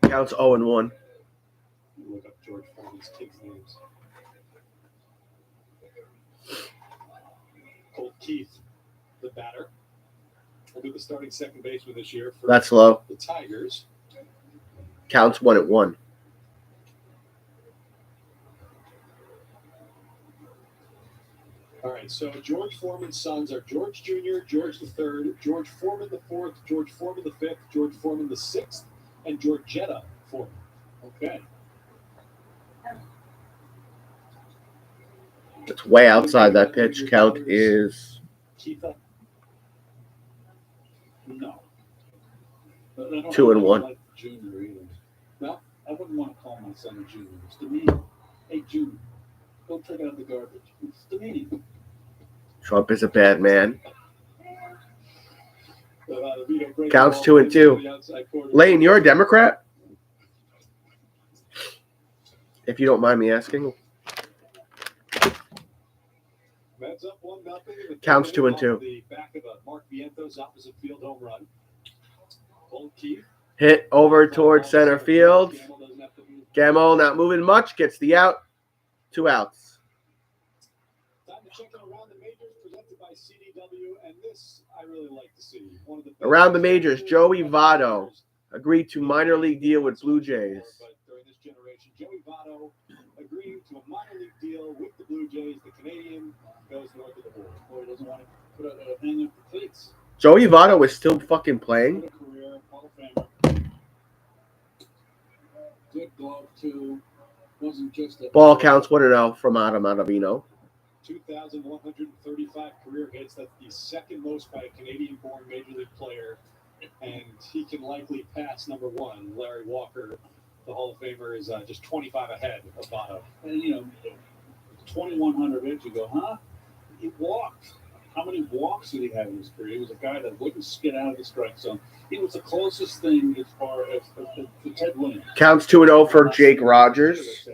Counts 0-1.
Look up George Foreman's kids' names. Colt Keith, the batter, will be the starting second baseman this year for
That's low.
the Tigers.
Counts 1-1.
All right, so George Foreman's sons are George Jr., George III, George Foreman the fourth, George Foreman the fifth, George Foreman the sixth, and Georgetta Foreman. Okay.
It's way outside that pitch. Count is
Keitha? No.
2-1.
Like Junior either. Well, I wouldn't want to call my son a junior. It's demeaning. Hey, Junior, go take out the garbage. It's demeaning.
Trump is a bad man. Counts 2-2. Lane, you're a Democrat? If you don't mind me asking.
Mets up 1-0.
Counts 2-2.
The back of a Mark Vientos opposite field home run. Colt Keith.
Hit over towards center field. Gamble not moving much. Gets the out. 2 outs.
Time to check in around the majors presented by CDW, and this I really like to see. One of the
Around the majors, Joey Votto agreed to minor league deal with Blue Jays.
But during this generation, Joey Votto agreeing to a minor league deal with the Blue Jays. The Canadian goes north of the border.
Boy, he doesn't want to put a hang up the cleats.
Joey Votto is still fucking playing.
Career Hall of Famer. Good glove too. Wasn't just a
Ball counts 1-0 from Adam Ottavino.
2,135 career hits. That's the second most by a Canadian-born major league player, and he can likely pass number one, Larry Walker. The Hall of Famer is just 25 ahead of Votto.
And, 2,100 hits. You go, huh? He walked. How many walks did he have in his career? He was a guy that wouldn't skid out of the strike zone. He was the closest thing as far as to Ted Williams.
Counts 2-0 for Jake Rogers.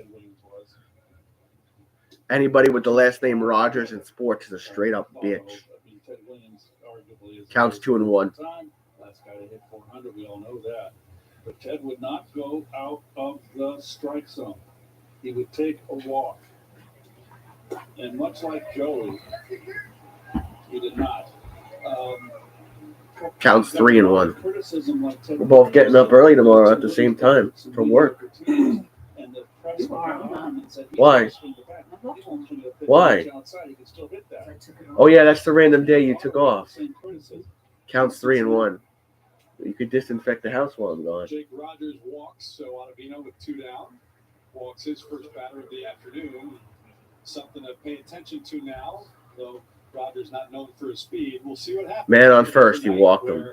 Anybody with the last name Rogers in sports is a straight-up bitch.
Ted Williams arguably is
Counts 2-1.
Last guy to hit 400, we all know that. But Ted would not go out of the strike zone. He would take a walk. And much like Joey, he did not.
Counts 3-1.
Criticism like Ted
We're both getting up early tomorrow at the same time for work.
And the press went on and said,
Why? Why? Oh yeah, that's the random day you took off. Counts 3-1. You could disinfect the house while I'm gone.
Jake Rogers walks, so Ottavino with 2 down. Walks his first batter of the afternoon. Something to pay attention to now, though Rogers not known for his speed. We'll see what happens.
Man on first, he walked him.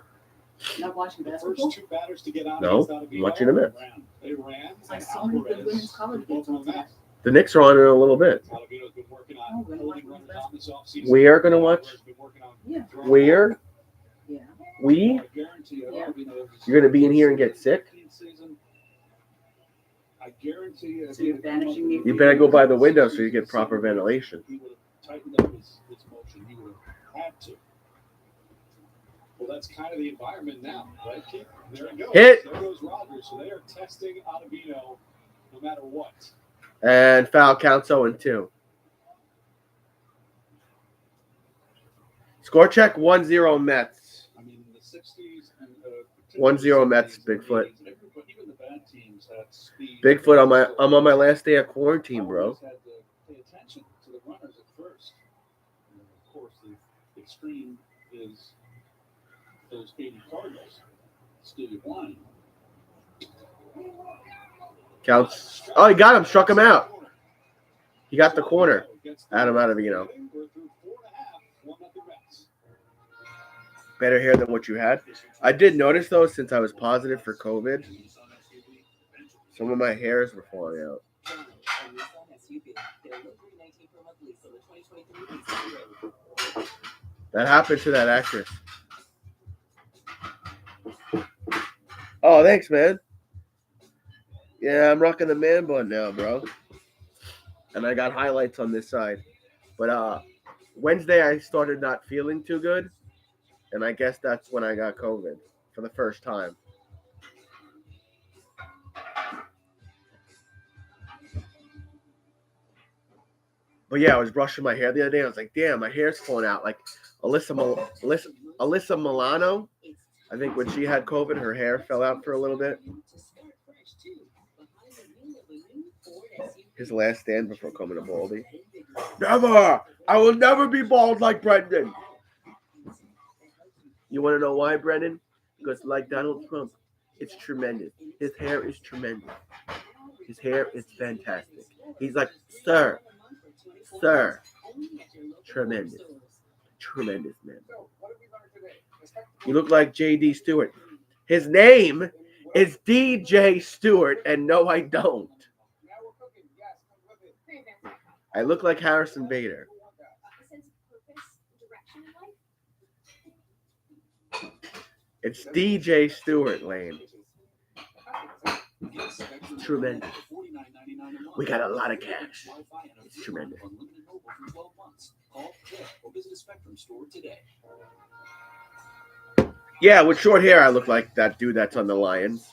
Not watching
The
basketball?
first 2 batters to get out
No,
against Ottavino
I'm watching the Mets.
They ran.
I
and
saw him at the
Alvarez
women's college
both
games
on that.
The Knicks are on in a little bit.
Ottavino's been working on pulling runners on this offseason.
We are going to watch.
Alvarez been working on
Yeah.
throwing
Where?
Yeah.
We?
I guarantee you,
Yeah.
You're going to be in here and get sick?
I guarantee you.
So you're banishing me?
You better go by the window so you get proper ventilation.
He would have tightened up his motion. He would have had to.
Well, that's kind of the environment now, right, Keith? There it goes.
Hit.
There goes Rogers. So they are testing Ottavino no matter what.
And foul counts 0-2. Score check 1-0 Mets.
I mean, in the 60s and
1-0 Mets, Bigfoot.
Even the bad teams had speed.
Bigfoot, I'm on my last day of quarantine, bro.
Always had to pay attention to the runners at first. And of course, the extreme is those 80 Cardinals. Stevie Wine.
Counts. Oh, he got him. Struck him out. He got the corner. Adam Ottavino.
We're through 4.5, 1-0 Mets.
Better hair than what you had. I did notice, though, since I was positive for COVID, some of my hairs were falling out. That happened to that actress. Oh, thanks, man. Yeah, I'm rocking the man bun now, bro. And I got highlights on this side. But Wednesday I started not feeling too good. And I guess that's when I got COVID for the first time. But yeah, I was brushing my hair the other day. I was like, damn, my hair's falling out. Like Alyssa Milano, I think when she had COVID, her hair fell out for a little bit. His last stand before coming to Baldy. Never! I will never be bald like Brendan. You want to know why, Brendan? Because like Donald Trump, it's tremendous. His hair is tremendous. His hair is fantastic. He's like, sir. Tremendous. Tremendous, man. You look like J.D. Stewart. His name is DJ Stewart, and no, I don't. I look like Harrison Bader. It's DJ Stewart, Lane. Tremendous. We got a lot of cash. It's tremendous. Yeah, with short hair, I look like that dude that's on the Lions.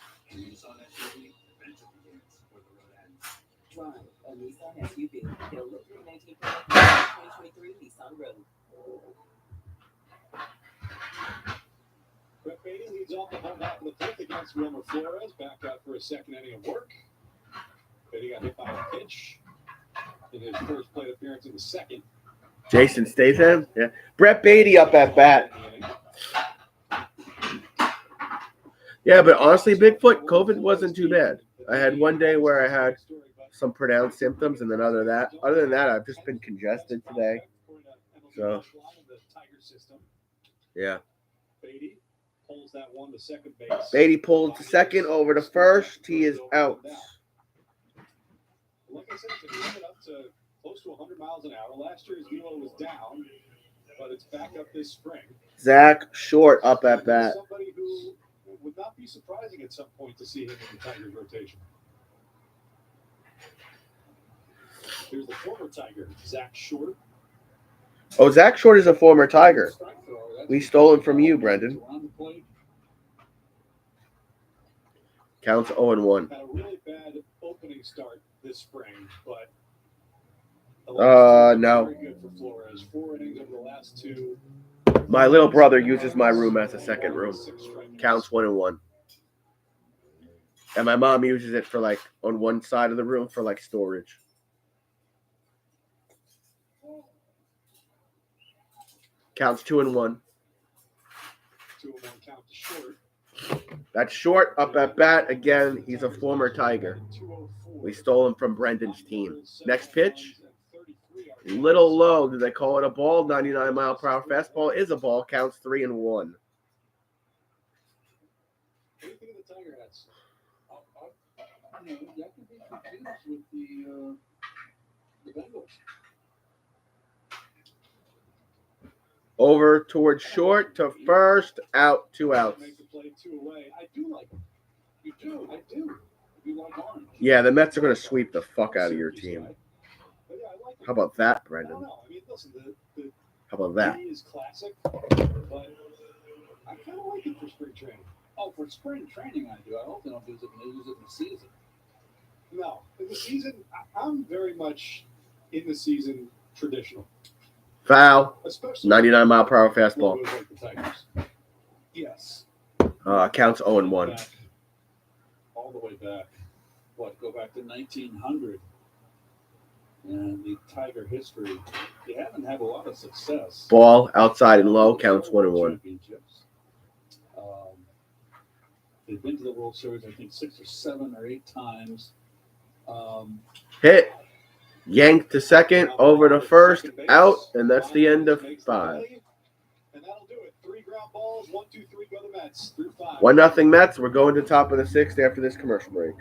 Brett Beatty leads off the home half of the fifth against Wilmer Flores. Back out for a second inning of work. Beatty got hit by a pitch in his first plate appearance in the second.
Jason Statham? Yeah. Brett Beatty up at bat. Yeah, but honestly, Bigfoot, COVID wasn't too bad. I had one day where I had some pronounced symptoms, and then other than that, I've just been congested today. So, yeah.
Beatty pulls that one to second base.
Beatty pulled to second over to first. He is out.
Like I said, it's been up to close to 100 miles an hour. Last year's velo was down, but it's back up this spring.
Zach Short up at bat.
Somebody who would not be surprising at some point to see him in the Tigers rotation. Here's the former Tiger, Zach Short.
Oh, Zach Short is a former Tiger. We stole him from you, Brendan. Counts 0-1.
Had a really bad opening start this spring, but
no.
very good for Flores. 4 innings over the last 2.
My little brother uses my room as a second room. Counts 1-1. And my mom uses it for like on one side of the room for like storage. Counts 2-1.
2-1 count to Short.
That's Short up at bat. Again, he's a former Tiger. We stole him from Brendan's team. Next pitch. Little low. Did they call it a ball? 99-mile-per-hour fastball is a ball. Counts 3-1.
What do you think of the Tiger hats? That can be confused with the Bengals.
Over towards short to first, out, 2 outs.
Make the play 2 away. I do like them. You do. I do. You like orange.
Yeah, the Mets are going to sweep the fuck out of your team. How about that, Brendan?
I mean, listen, the
How about that?
is classic, but I kind of like it for spring training. Oh, for spring training, I do. I hope they don't use it in the season. No, in the season, I'm very much in the season traditional.
Foul.
Especially
99-mile-per-hour fastball.
like the Tigers. Yes.
Counts 0-1.
Back, all the way back. What? Go back to 1900. And the Tiger history. You haven't had a lot of success.
Ball outside and low. Counts 1-1.
They've been to the World Series, I think, 6 or 7 or 8 times.
Hit. Yanked to second, over to first, out, and that's the end of 5.
And that'll do it. 3 ground balls, 1, 2, 3 go the Mets through 5.
1-0 Mets. We're going to top of the 6th after this commercial break.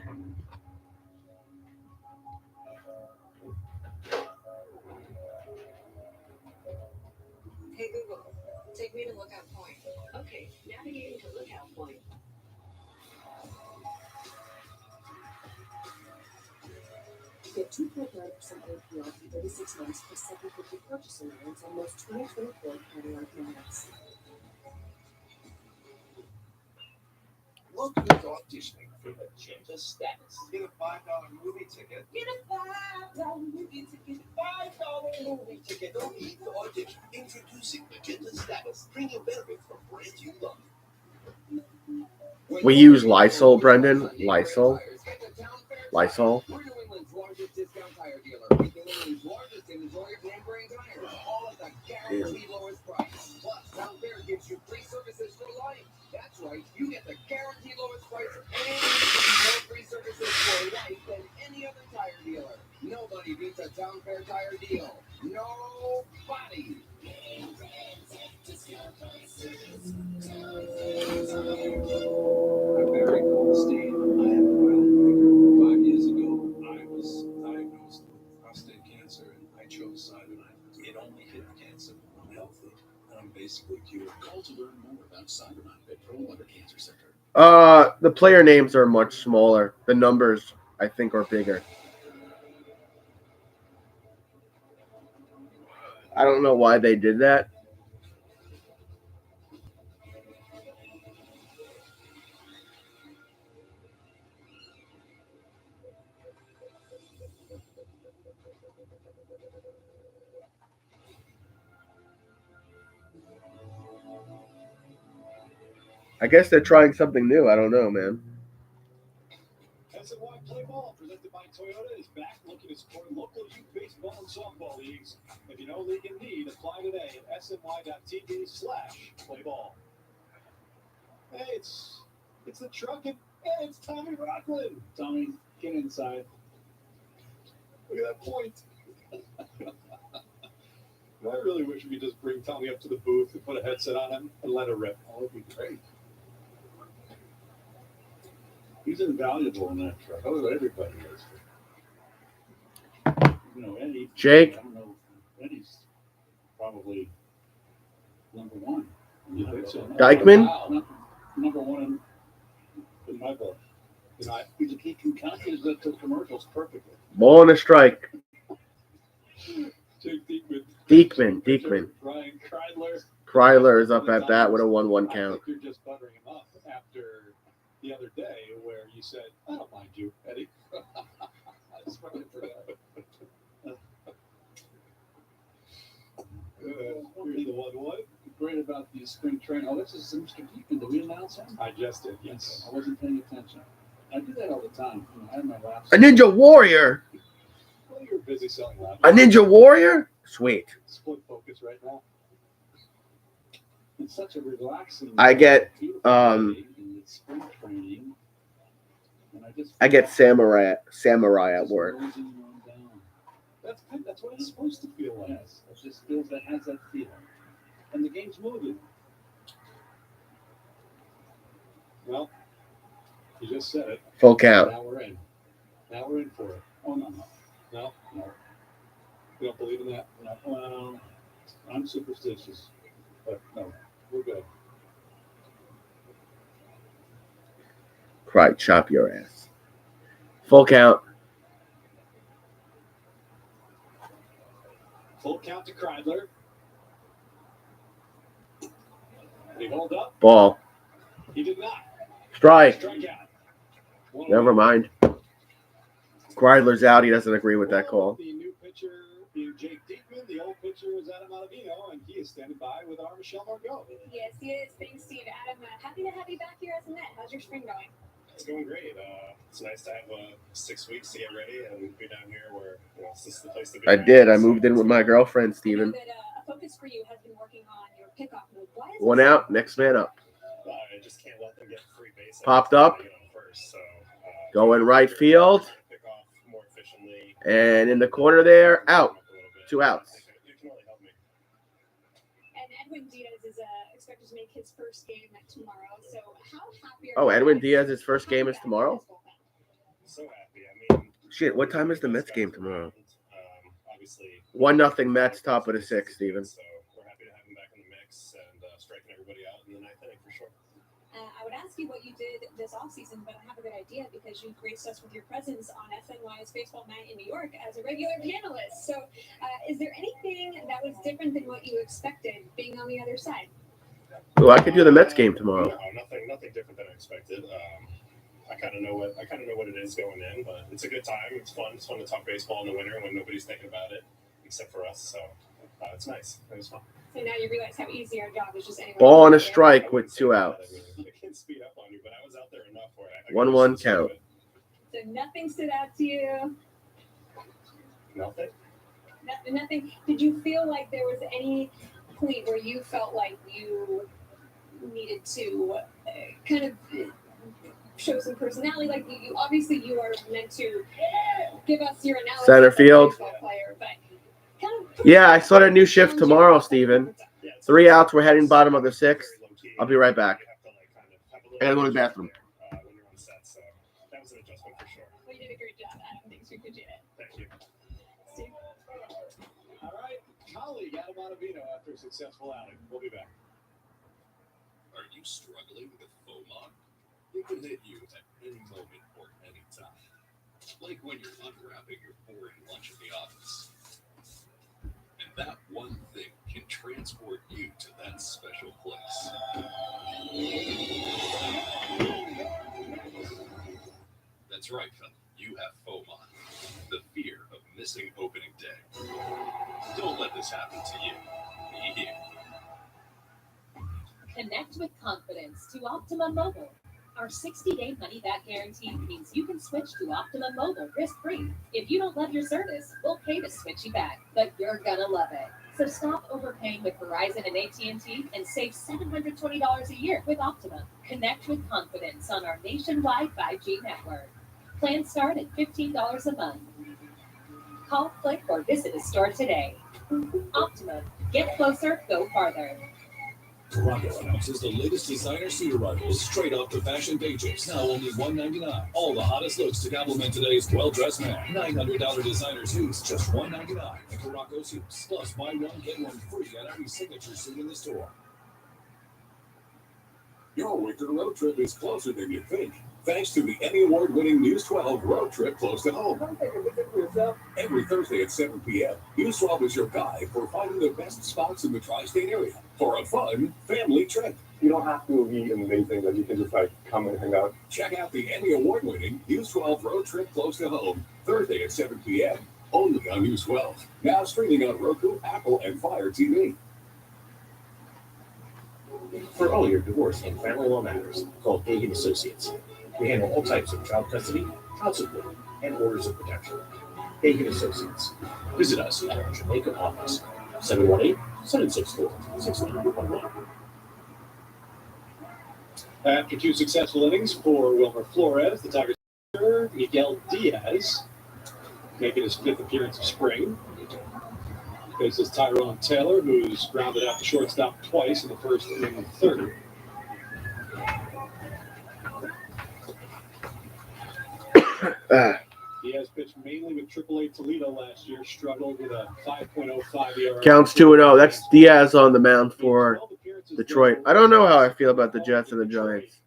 Hey Google, take me to Lookout Point. Okay, navigating to Lookout Point. Get 2.9% APR for 36 months for $750 purchase allowance on most 2024 Cadillac models.
Welcome to auditioning for the Change of Status. Get a $5 movie ticket. Get a $5 movie ticket. $5 movie ticket. Don't need to audition. Introducing Magenta Status. Premium benefits for brands you love.
We use Lysol, Brendan. Lysol. Lysol.
We're New England's largest discount tire dealer. With New England's largest inventory of name brand tires. All at the guaranteed lowest price. Plus, Town Fair gives you free services for life. That's right, you get the guaranteed lowest price and more free services for life than any other tire dealer. Nobody beats a Town Fair tire deal. Nobody.
I'm very cool, Steve. I am a groundbreaker. 5 years ago, I was diagnosed with prostate cancer, and I chose Cyberknife. It only hit cancer. I'm healthy. I'm basically cured. Call to learn more about Cyberknife at Perlmutter Cancer Center.
The player names are much smaller. The numbers, I think, are bigger. I don't know why they did that. I guess they're trying something new. I don't know, man.
SNY Play Ball, presented by Toyota, is back looking to support local youth baseball and softball leagues. If you know a league in need, apply today at sny.tv/playball. Hey, it's the truck, and hey, it's Tommy Rockland.
Tommy, get inside.
Look at that point. I really wish we could just bring Tommy up to the booth and put a headset on him and let her rip.
Oh, it'd be great. He's invaluable in that truck. Oh, everybody is. You know, Eddie.
Jake.
I don't know. Eddie's probably number 1.
You think so?
Dykeman?
Wow. Number 1 in my book. You know, he can calculate the commercials perfectly.
Ball and a strike.
Jake
Diekman.
Ryan Kreidler.
Kryler is up at bat with a 1-1
I
count.
think you're just buttering him up after the other day where you said, I don't mind you, Eddie. I just fucking forgot. Here's the 1-1.
Great about the spring training. Oh, this is Mr. Deacon. Did we announce him?
I just did, yes.
I wasn't paying attention. I do that all the time. You know, I have my laps.
A Ninja Warrior.
Well, you're busy selling laptops.
A Ninja Warrior? Sweet.
Split focus right now.
It's such a relaxing.
I get
and it's spring training. And
I get samurai at work.
That's good. That's what it's supposed to feel like. It just feels that has that feeling. And the game's moving.
Well, you just said it.
Full count.
Now we're in. Now we're in for it.
Oh, no.
No? No. You don't believe in that?
No. Well, I'm superstitious. But no, we're good.
Cry, chop your ass. Full count.
Full count to Kreidler. Did he hold up?
Ball.
He did not.
Strike.
Strikeout.
Never mind. Kreidler's out. He doesn't agree with that call.
The new pitcher, Jake Diekman. The old pitcher is Adam Ottavino, and he is standing by with our Michelle Margot.
Yes, he is. Thanks, Steve. Adam, happy to have you back here as a Met. How's your spring going?
It's going great. It's nice to have 6 weeks to get ready and be down here where this is the place to be.
I did. I moved in with my girlfriend, Steven.
That, a focus for you has been working on your pickoff move. Why is
One out, next man up.
I just can't let them get free base.
Popped up.
First, so,
Going right field.
pick off more efficiently.
And in the corner there, out. 2 outs.
It can only help me.
And Edwin Diaz is expected to make his first game tomorrow. So how happy are
Oh,
you
Edwin
guys
Diaz's first
to have
game is
that
tomorrow?
So happy. I mean,
Shit, what time is the Mets game tomorrow?
Obviously,
1-0 Mets, top of the 6th, Steven.
so we're happy to have him back in the mix and striking everybody out in the 9th inning for sure.
I would ask you what you did this offseason, but I have a good idea because you graced us with your presence on FNY's Baseball Night in New York as a regular panelist. So, is there anything that was different than what you expected being on the other side?
Oh, I could do the Mets game tomorrow.
No, nothing different than I expected. I kind of know what it is going in, but it's a good time. It's fun. It's fun to talk baseball in the winter when nobody's thinking about it except for us. So it's nice. It was fun.
So now you realize how easy our job is. Just anyone.
Ball on a strike with 2 outs.
I can't speed up on you, but I was out there enough where I
1-1 count.
So nothing stood out to you.
Nothing.
Nothing. Did you feel like there was any point where you felt like you needed to kind of show some personality? Like you obviously you are meant to give us your analysis.
Center field.
As a baseball player, but kind of
Yeah, I start a new shift tomorrow, Steven. 3 outs. We're heading bottom of the 6th. I'll be right back. I gotta go to the bathroom.
When you're on set, so that was an adjustment for sure.
Well, you did a great job, Adam. Thanks, we appreciate it.
Thank you.
Steve?
All right, colleague Adam Ottavino after a successful outing. We'll be back.
Are you struggling with FOMO? It can hit you at any moment or any time. Like when you're unwrapping your boring lunch at the office. And that one thing can transport you to that special place. That's right, fella. You have FOMO, the fear of missing opening day. Don't let this happen to you. Be here.
Connect with confidence to Optimum Mobile. Our 60-day money-back guarantee means you can switch to Optimum Mobile risk-free. If you don't love your service, we'll pay to switch you back, but you're gonna love it. So stop overpaying with Verizon and AT&T and save $720 a year with Optimum. Connect with confidence on our nationwide 5G network. Plans start at $15 a month. Call, click, or visit a store today. Optimum. Get closer, go farther.
Toronto announces the latest designer suit arrivals straight off the fashion pages. Now only $199. All the hottest looks to complement today's well-dressed man. $900 designer suits, just $199 at Caraco Suits. Plus, buy one, get one free on every signature suit in the store.
Your winter road trip is closer than you think, thanks to the Emmy Award-winning News 12 Road Trip Close to Home. Every Thursday at 7 p.m., News 12 is your guide for finding the best spots in the tri-state area for a fun family trip.
You don't have to be amazing, but you can just come and hang out.
Check out the Emmy Award-winning News 12 Road Trip Close to Home, Thursday at 7 p.m., only on News 12. Now streaming on Roku, Apple, and Fire TV.
For all your divorce and family law matters, call Hagen Associates. We handle all types of child custody, child support, and orders of protection. Hagen Associates. Visit us at our Jamaica office, 718-764-6911.
After 2 successful innings for Wilmer Flores, the Tigers Miguel Diaz making his 5th appearance of spring. Faces Tyrone Taylor, who's grounded out the shortstop twice in the first and the third. Diaz pitched mainly with AAA Toledo last year, struggled with a 5.05 ERA.
Counts 2-0. That's Diaz on the mound for Detroit. I don't know how I feel about the Jets and the Giants.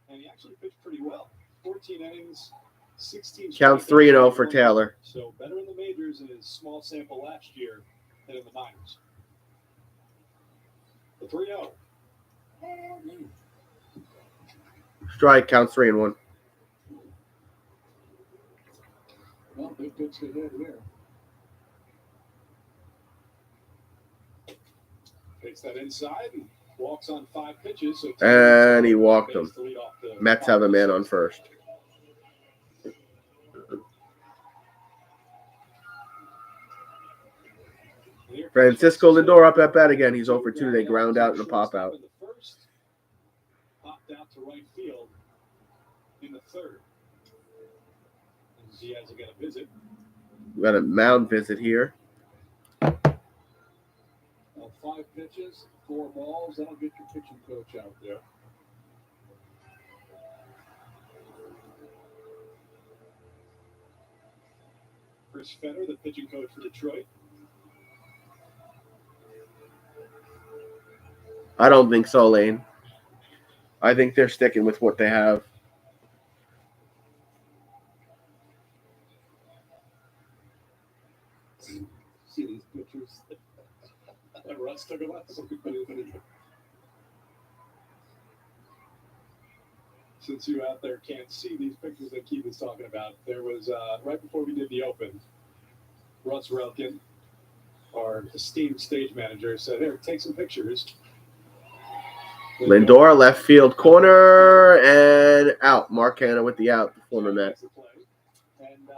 And he actually pitched pretty well. 14 innings, 16
Counts 3-0 for Taylor.
So better in the majors in his small sample last year than in the minors. The 3-0.
Strike counts 3-1.
Well, big pitch to hit here. Takes that inside and walks on 5 pitches. So
And he walked him. Mets have a man on first. Francisco Lindor up at bat again. He's 0 for 2. They ground out and a pop out.
Popped out to right field in the third. And Diaz will get a visit.
We got a mound visit here.
5 pitches, 4 balls. That'll get your pitching coach out there.
Chris Fenner, the pitching coach for Detroit.
I don't think so, Lane. I think they're sticking with what they have.
See these pictures that Russ took of us?
Since you out there can't see these pictures that Keith is talking about, there was, right before we did the Open, Russ Relkin, our esteemed stage manager, said, here, take some pictures.
Lindor, left field corner, and out. Mark Hanna with the out, the former Met.
And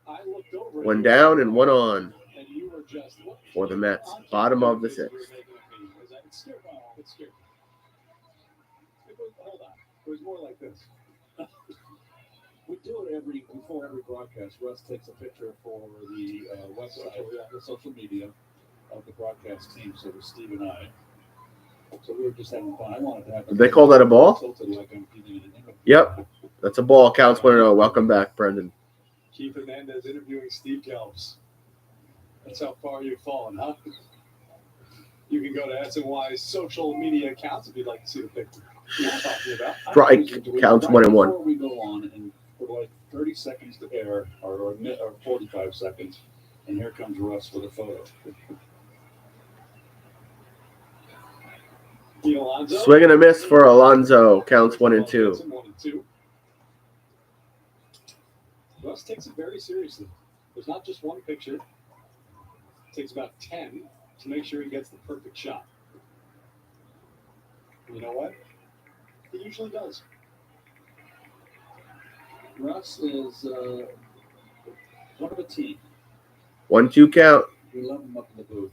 I looked over.
One down and one on
And you were just
for the Mets. Bottom of the 6th.
It's scary. It's scary. Hold on. It was more like this.
We do it before every broadcast. Russ takes a picture for the website, the social media of the broadcast team. So it was Steve and I. So we were just having fun. I wanted to have.
Did they call that a ball?
Like I'm feeding it in.
Yep. That's a ball. Counts 1-0. Welcome back, Brendan.
Keith Hernandez interviewing Steve Gelbs. That's how far you've fallen, huh? You can go to SNY's social media accounts if you'd like to see the picture you're talking about.
Strike. Counts 1-1.
Before we go on and for like 30 seconds to air, or 45 seconds, and here comes Russ with a photo.
Swing and a miss for Alonso. Counts 1-2.
1-2. Russ takes it very seriously. There's not just one picture. It takes about 10 to make sure he gets the perfect shot. And you know what? He usually does.
Russ is one of a team.
1-2 count.
We love him up in the booth.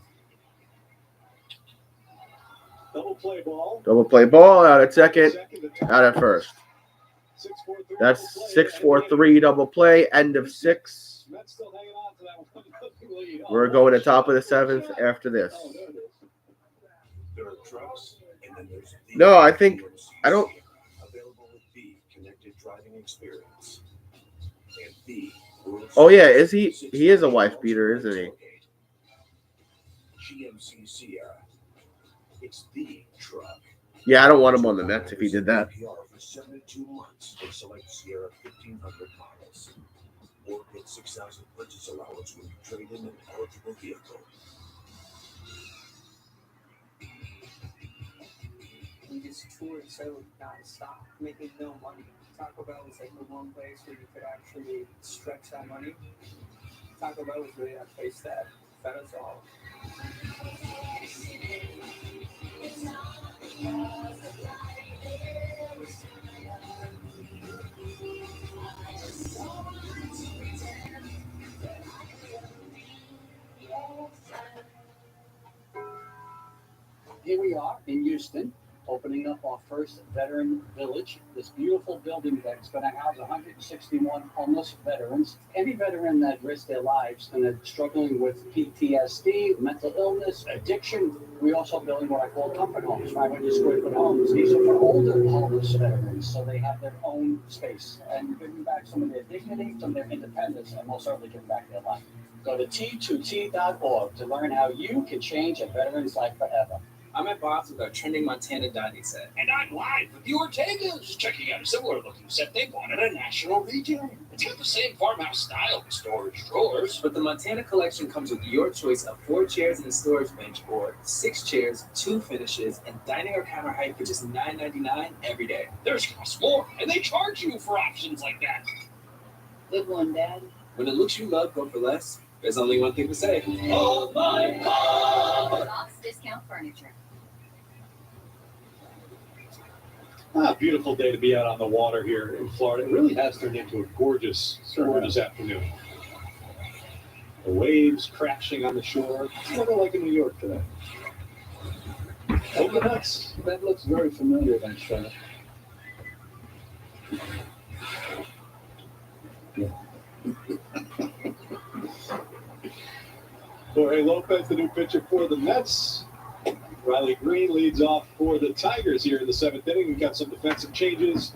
Double play ball.
Double play ball out at second, out at first. That's 6-4-3 double play. End of 6. We're going to top of the 7th after this.
There are trucks, and then there's
No, I don't.
available with the connected driving experience. And the
Oh yeah, is he? He is a wife beater, isn't he?
GMC Sierra. It's the truck.
Yeah, I don't want him on the Mets if he did that.
APR for 72 months for select Sierra 1500 models. Or get 6,000 purchase allowance when you trade in an eligible vehicle.
We just toured so non-stop, making no money. Taco Bell was like the one place where you could actually stretch that money. Taco Bell was really that place that fed us all.
Here we are in Houston, opening up our first veteran village. This beautiful building that's going to house 161 homeless veterans. Any veteran that risked their lives and are struggling with PTSD, mental illness, addiction. We also building what I call comfort homes, 500 square foot homes. These are for older homeless veterans, so they have their own space and giving back some of their dignity, some of their independence, and most certainly give back their life. Go to T2T.org to learn how you can change a veteran's life forever.
I'm at Bob's with our trending Montana dining set.
And I'm live with the Ortegas, checking out a similar looking set they bought at a national retailer. It's got the same farmhouse style with storage drawers.
But the Montana collection comes with your choice of 4 chairs and a storage bench, or 6 chairs, 2 finishes, and dining or counter height for just $9.99 every day.
Theirs costs more, and they charge you for options like that.
Good one, Dad.
When the looks you love go for less, there's only one thing to say.
Oh my God!
Bob's Discount Furniture.
Beautiful day to be out on the water here in Florida. It really has turned into a gorgeous afternoon. The waves crashing on the shore. It's never like in New York today.
Oh, that looks very familiar, that shot.
Jorge Lopez, the new pitcher for the Mets. Riley Green leads off for the Tigers here in the 7th inning. We've got some defensive changes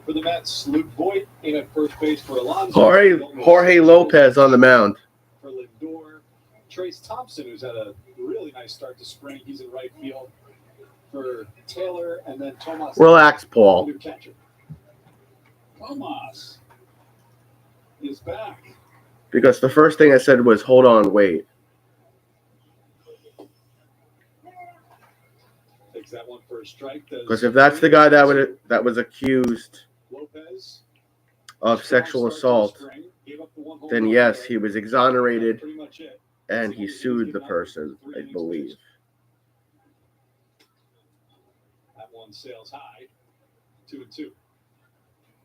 for the Mets. Luke Voigt in at first base for Alonso.
Jorge Lopez on the mound.
For Lindor. Trace Thompson, who's had a really nice start to spring. He's in right field for Taylor. And then Tomas.
Relax, Paul.
The new catcher. Tomas is back.
Because the first thing I said was, hold on, wait.
Takes that one for a strike.
Because if that's the guy that was accused
Lopez
of sexual assault, then yes, he was exonerated and he sued the person, I believe.
That one sails high. 2-2.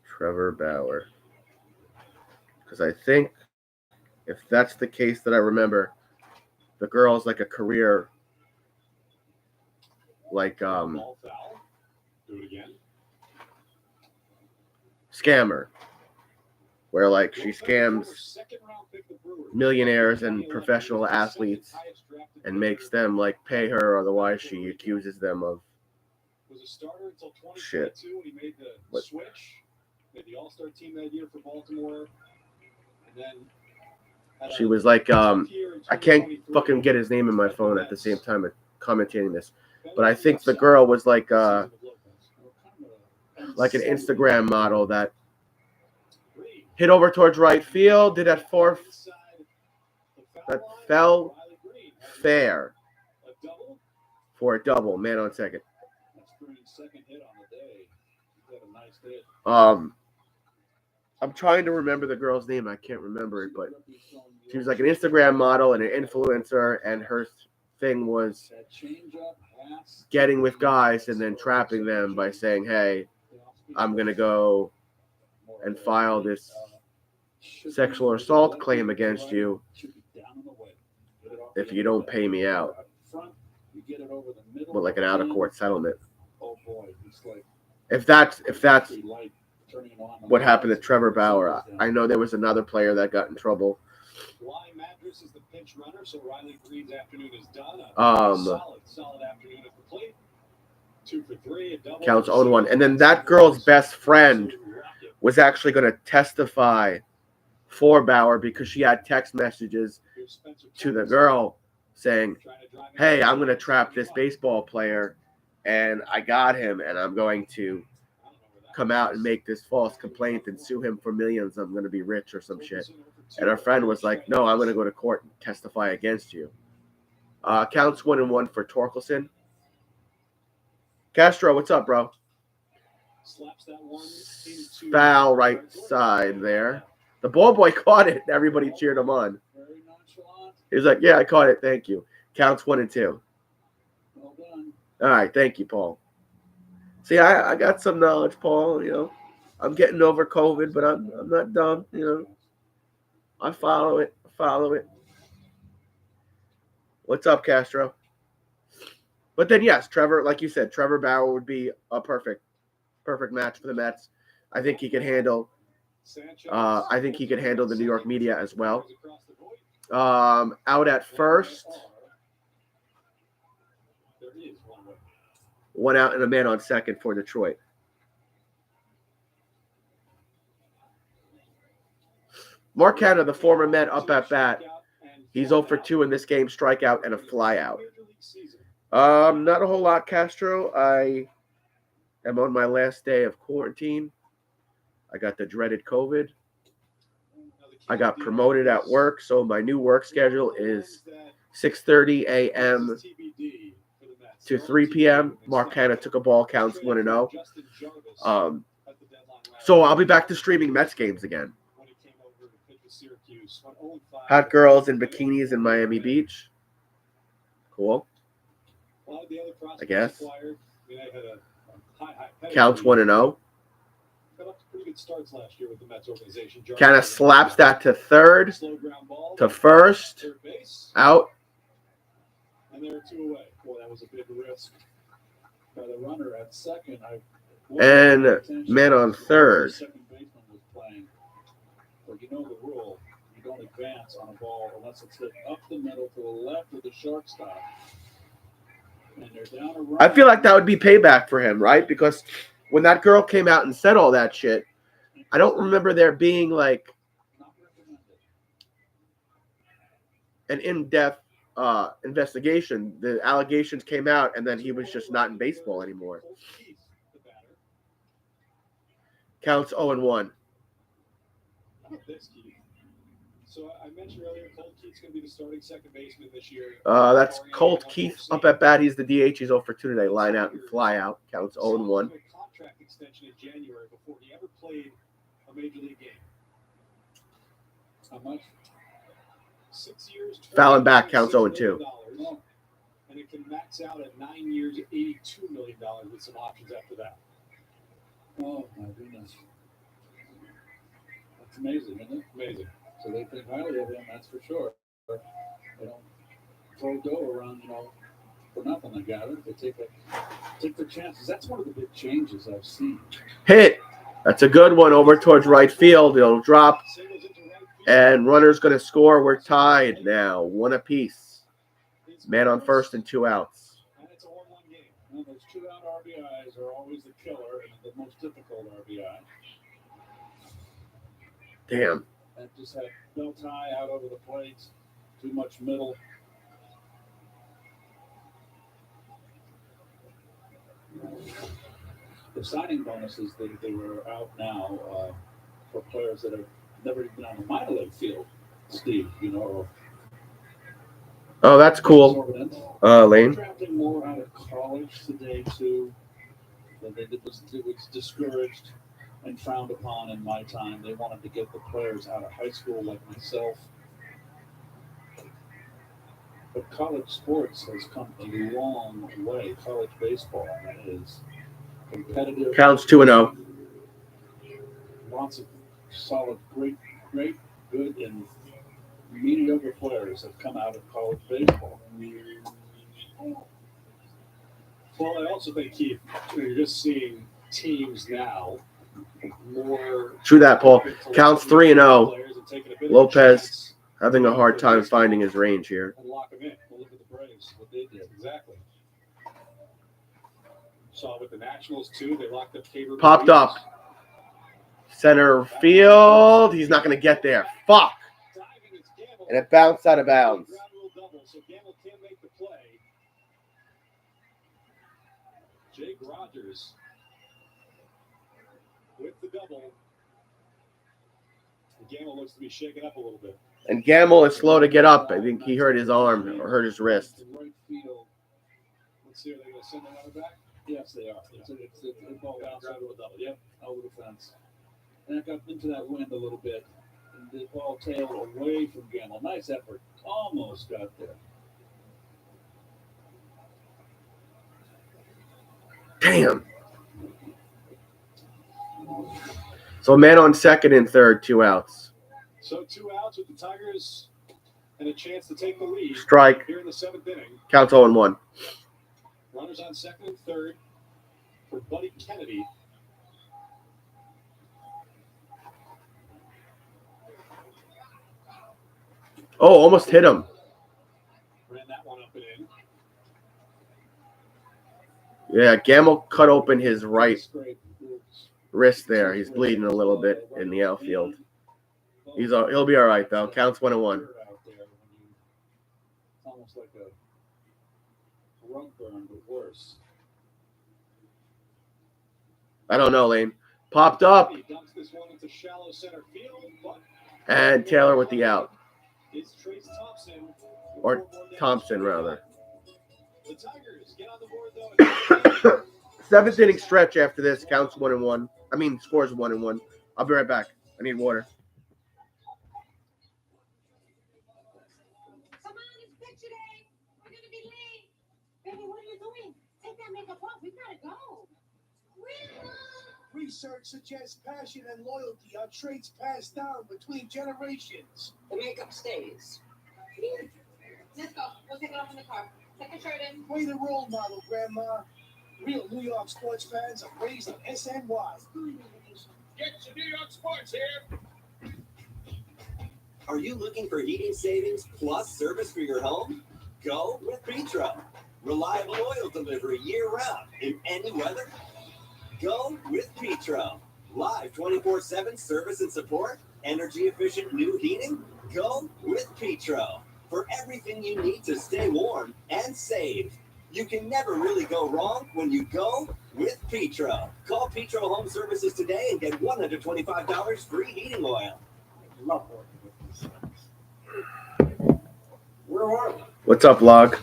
Trevor Bauer. Because I think if that's the case that I remember, the girl's like a career, like
Ball foul. Do it again.
scammer, where like she scams millionaires and professional athletes and makes them like pay her, otherwise she accuses them of
Was a starter until
shit.
2022 when he made the
What?
switch. Made the All-Star team that year for Baltimore. And then had
She
a
was like,
tough year in
I can't
2023.
fucking get his name in my phone at the same time of commentating this, but I think the girl was like an Instagram model that hit over towards right field, did that fourth, that fell fair for a double, man on second.
That's Green's second hit on the day. He had a nice hit.
I'm trying to remember the girl's name. I can't remember it, but she was like an Instagram model and an influencer, and her thing was
That changeup, pass.
getting with guys and then trapping them by saying, hey, I'm going to go and file this sexual assault claim against you if you don't pay me out.
You get it over the middle.
But like an out-of-court settlement.
Oh boy, it's like
If that's
light turning on.
what happened to Trevor Bauer, I know there was another player that got in trouble.
Flying Mattress is the pinch runner, so Riley Green's afternoon is done. Solid afternoon at the plate. 2 for 3, a double.
Counts 0-1. And then that girl's best friend was actually going to testify for Bauer because she had text messages to the girl saying, hey, I'm going to trap this baseball player and I got him and I'm going to come out and make this false complaint and sue him for millions. I'm going to be rich or some shit. And her friend was like, no, I'm going to go to court and testify against you. Counts 1-1 for Torkelson. Castro, what's up, bro?
Slaps that one into
Foul right side there. The ball boy caught it. Everybody cheered him on.
very nonchalant.
He was like, yeah, I caught it. Thank you. Counts 1-2.
Well done.
All right. Thank you, Paul. See, I got some knowledge, Paul. You know, I'm getting over COVID, but I'm not dumb. You know, I follow it. What's up, Castro? But then, yes, Trevor, like you said, Trevor Bauer would be a perfect match for the Mets. I think he could handle. I think he could handle the New York media as well. Out at first, one out and a man on second for Detroit. Mark Canha, the former Met, up at bat. He's 0 for 2 in this game, strikeout and a flyout. Not a whole lot, Castro. I am on my last day of quarantine. I got the dreaded COVID. I got promoted at work, so my new work schedule is 6:30 a.m. to 3 p.m. Mark Canha took a ball, counts 1-0. So I'll be back to streaming Mets games again. Hot girls in bikinis in Miami Beach. Cool. I guess. Counts 1-0. Kind of slaps that to third, to first, out.
And there are 2 away. Boy, that was a big risk by the runner at second.
And man on third.
Second baseman was playing. But you know the rule. You
don't advance on a ball unless it's hit up the middle to the left of the shortstop. And they're down a run.
I feel like that would be payback for him, right? Because when that girl came out and said all that shit, I don't remember there being like an in-depth investigation. The allegations came out, and then he was just not in baseball anymore. Counts 0-1.
So I mentioned earlier, Colt Keith's going to be the starting second baseman this year.
That's Colt Keith up at bat. He's the DH. He's 0 for 2 today. Line out and fly out. Counts 0-1.
Contract extension in January before he ever played a major league game.
How much?
6 years.
Fouling back counts 0-2.
And it can max out at 9 years, $82 million with some options after that.
Oh my goodness. That's amazing, isn't it?
Amazing.
So they think highly of him, that's for sure. They don't throw dough around, for nothing, I gather. They take their chances. That's one of the big changes I've seen.
Hit. That's a good one over towards right field. It'll drop. And runner's going to score. We're tied now. 1 apiece. Man on first and 2 outs.
And it's a 1-1 game. Well, those 2-out RBIs are always the killer and the most difficult RBI.
Damn.
That just had belt high out over the plate. Too much middle. The signing bonuses, they were out now for players that have never even been on the minor league field, Steve, or
Oh, that's cool. Lane.
Drafting more out of college today too. It was discouraged and frowned upon in my time. They wanted to get the players out of high school like myself. But college sports has come a long way. College baseball is competitive.
Counts 2-0.
Lots of solid, great, good, and mediocre players have come out of college baseball.
Well, I also think, Keith, you're just seeing teams now more.
True that, Paul. Counts 3-0. Lopez having a hard time finding his range here.
And lock them in. Well, look at the Braves, what they did. Exactly. Saw with the Nationals, too. They locked up Caber.
Popped up. Center field. He's not going to get there. Fuck. And it bounced out of bounds.
So Gamble can make the play. Jake Rogers with the double. Gamble looks to be shaken up a little bit.
And Gamble is slow to get up. I think he hurt his arm or hurt his wrist.
Right field.
Let's see, are they going to send the runner back?
Yes, they are. It's a ball outside of a double. Yep, over the fence. And it got into that wind a little bit. And the ball tailed away from Gamble. Nice effort. Almost got there.
Damn. So a man on second and third, 2 outs.
So 2 outs with the Tigers and a chance to take the lead.
Strike.
Here in the 7th inning.
Counts 0-1.
Runners on second and third for Buddy Kennedy.
Oh, almost hit him.
Ran that one up and in.
Yeah, Gamble cut open his right wrist there. He's bleeding a little bit in the outfield. He'll be all right, though. Counts 1-1.
Almost like a rug burn, but worse.
I don't know, Lane. Popped up.
He dumps this one into shallow center field, but
And Taylor with the out.
it's Trace Thompson.
Or Thompson, rather.
The Tigers get on the board, though.
7th inning stretch after this. Counts 1-1. I mean, scores 1-1. I'll be right back. I need water.
Come on, it's picture day. We're gonna be late. Baby, what are you doing? Take that makeup off. We gotta go.
Research suggests passion and loyalty are traits passed down between generations.
The makeup stays. Let's go. We'll take it off in the car. Take your shirt in.
Way the role model, Grandma. Real New York sports fans are raised in SNY.
Get to New York sports here.
Are you looking for heating savings plus service for your home? Go with Petro. Reliable oil delivery year-round in any weather? Go with Petro. Live 24/7 service and support? Energy-efficient new heating? Go with Petro. For everything you need to stay warm and save. You can never really go wrong when you go with Petro. Call Petro Home Services today and get $125 free heating oil.
Love working with these things. Where are we?
What's up, Log?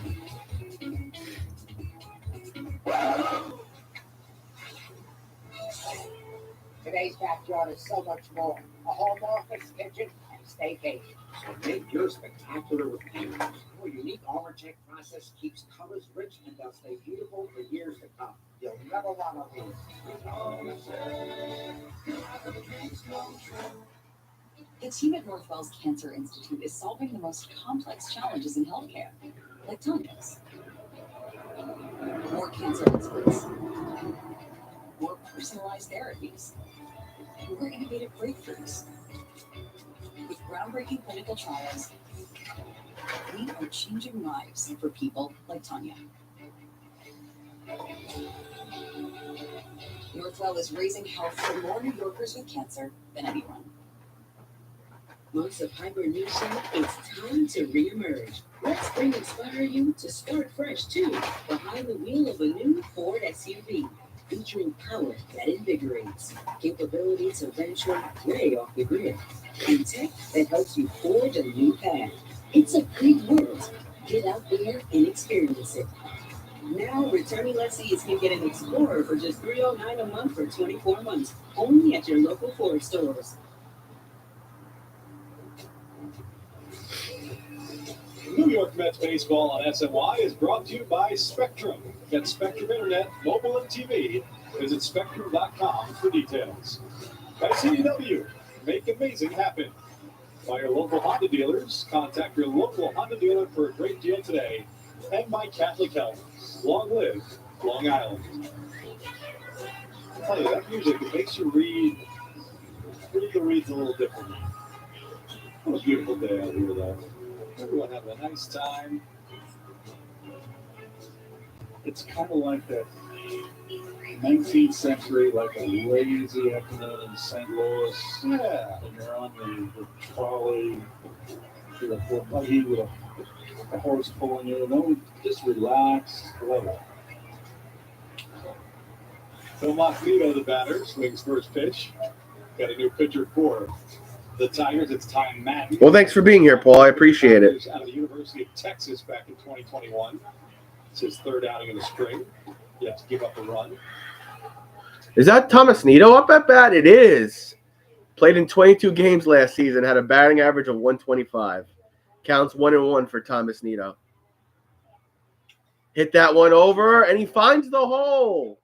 Today's backyard is so much more. A home office, kitchen, and staycation.
So make yours spectacular with painters. Our unique ArmorTech process keeps colors rich and they'll stay beautiful for years to come. You'll never want to lose.
The team at Northwell's Cancer Institute is solving the most complex challenges in healthcare, like Tanya's. More cancer experts, more personalized therapies, more innovative breakthroughs. With groundbreaking clinical trials, we are changing lives for people like Tanya. Northwell is raising health for more New Yorkers with cancer than anyone.
Months of hibernation, it's time to reemerge. Let spring inspire you to start fresh too, behind the wheel of a new Ford SUV. Featuring power that invigorates, capability to venture way off the grid, and tech that helps you forge a new path. It's a big world. Get out there and experience it. Now, returning lessees can get an Explorer for just $309 a month for 24 months, only at your local Ford stores.
New York Mets baseball on SNY is brought to you by Spectrum. Get Spectrum Internet, mobile, and TV. Visit spectrum.com for details. By CDW, make amazing happen. By your local Honda dealers, contact your local Honda dealer for a great deal today. And by Catholic Health. Long live Long Island. I'll tell you, that music, it makes you read the reads a little differently. What a beautiful day out here, though. Everyone having a nice time.
It's kind of like that 19th century, like a lazy afternoon in St. Louis.
Yeah.
And you're on the trolley, with a buggy with a horse pulling you. No, just relax, level.
Phil Magneto, the batter, swings first pitch. Got a new pitcher for the Tigers. It's Ty Madden.
Well, thanks for being here, Paul. I appreciate it.
Out of the University of Texas back in 2021. It's his third outing of the spring. You have to give up a run.
Is that Thomas Nito up at bat? It is. Played in 22 games last season, had a batting average of 125. Counts 1-1 for Thomas Nito. Hit that one over, and he finds the hole.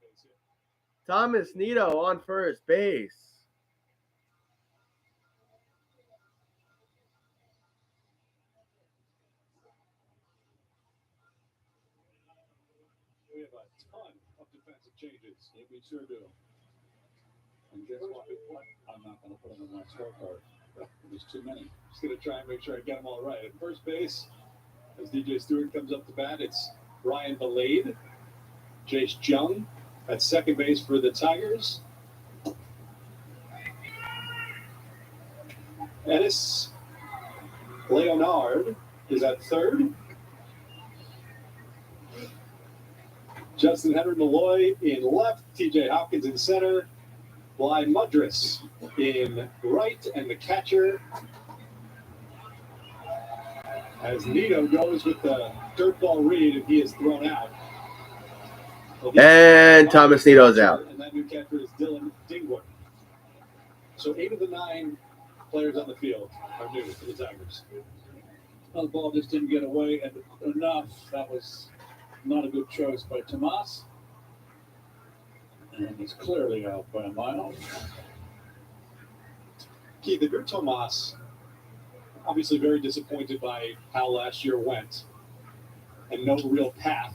Thomas Nito on first base.
We have a ton of defensive changes.
Yeah, we sure do. And guess what? I'm not going to put them on my scorecard. There's too many.
Just going to try and make sure I get them all right. At first base, as DJ Stewart comes up to bat, it's Ryan Belade, Jace Jung. At second base for the Tigers, Ennis Leonard is at third. Justin Henry Malloy in left, TJ Hopkins in center, Bly Mudras in right, and the catcher, as Nito goes with the dirt ball read, and he is thrown out.
And Thomas Nito's out.
And that new catcher is Dylan Dingwood. So 8 of the 9 players on the field are new for the Tigers.
Well, the ball just didn't get away enough. That was not a good choice by Tomas. And he's clearly out by a mile.
Keith, if you're Tomas, obviously very disappointed by how last year went and no real path,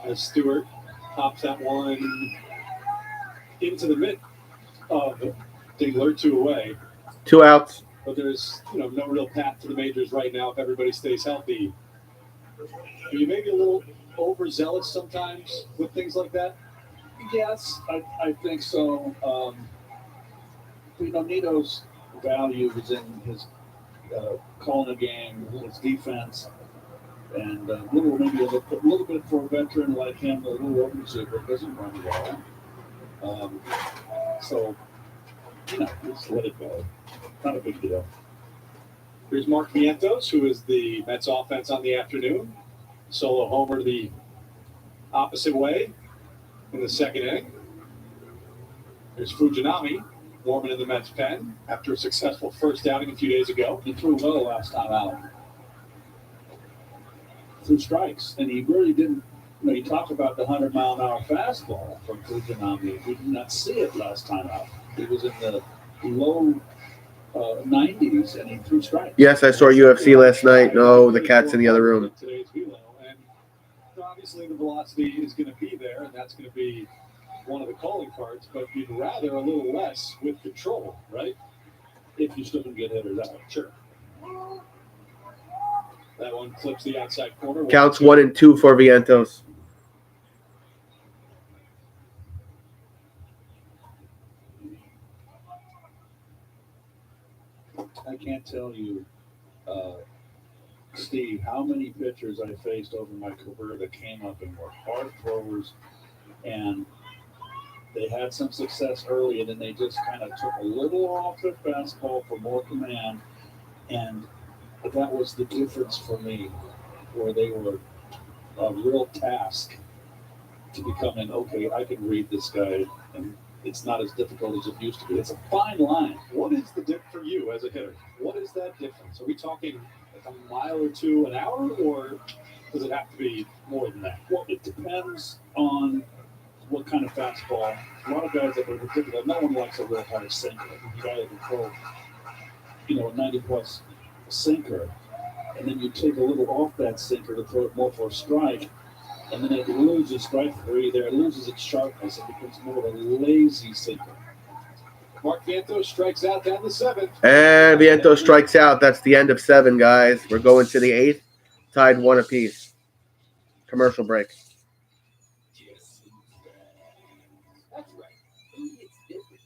as Stewart pops that one into the mitt of Dingler, 2 away.
2 outs.
but there's no real path to the majors right now if everybody stays healthy. Are you maybe a little overzealous sometimes with things like that?
Yes, I think so. Nito's value is in his calling a game, his defense, and maybe a little bit for a veteran like him, a little overzealous, but doesn't run well. So, just let it go. Not a big deal.
Here's Mark Vientos, who is the Mets offense on the afternoon. Solo homer the opposite way in the second inning. There's Fujinami warming in the Mets pen after a successful first outing a few days ago.
He threw well last time out. Threw strikes, and he really didn't. You talked about the 100-mile-an-hour fastball from Fujinami. We did not see it last time out. He was in the low 90s, and he threw strikes.
Yes, I saw UFC last night. No, the cat's in the other room.
Today's velo, and obviously the velocity is going to be there, and that's going to be one of the calling cards. But you'd rather a little less with control, right?
If you still can get hitters out,
sure. That one clips the outside corner.
Counts 1 and 2 for Vientos.
I can't tell you, Steve, how many pitchers I faced over my career that came up and were hard throwers, and they had some success early, and then they just kind of took a little off their fastball for more command, and that was the difference for me, where they were a real task to becoming, okay, I can read this guy, and it's not as difficult as it used to be. It's a fine line.
What is the difference for you as a hitter? What is that difference? Are we talking like a mile or two an hour, or does it have to be more than that?
Well, it depends on what kind of fastball. A lot of guys that are difficult. No one likes a real hard sinker. You guy that can throw, a 90-plus sinker, and then you take a little off that sinker to throw it more for a strike, and then it loses strike three there. It loses its sharpness. It becomes more of a lazy sinker.
Mark Vientos strikes out down the 7th.
And Vientos strikes out. That's the end of 7, guys. We're going to the 8th. Tied 1 apiece. Commercial break.
That's right. It's different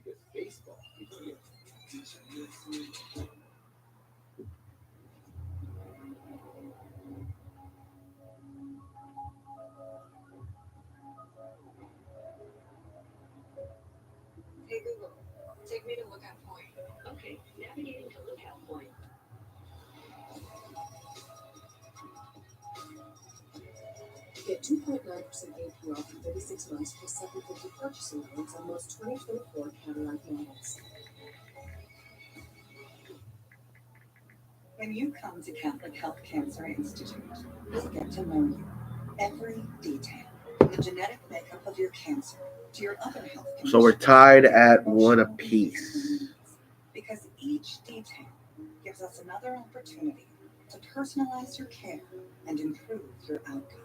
because baseball is here.
Hey Google, take me to Lookout Point. Okay, navigating to Lookout Point. Get 2.9% APR for 36 months plus $750 purchasing loans on most 2024 Cadillac models.
When you come to Catholic Health Cancer Institute, we'll get to know you. Every detail, from the genetic makeup of your cancer to your other health conditions.
So we're tied at 1 apiece.
Because each detail gives us another opportunity to personalize your care and improve your outcome.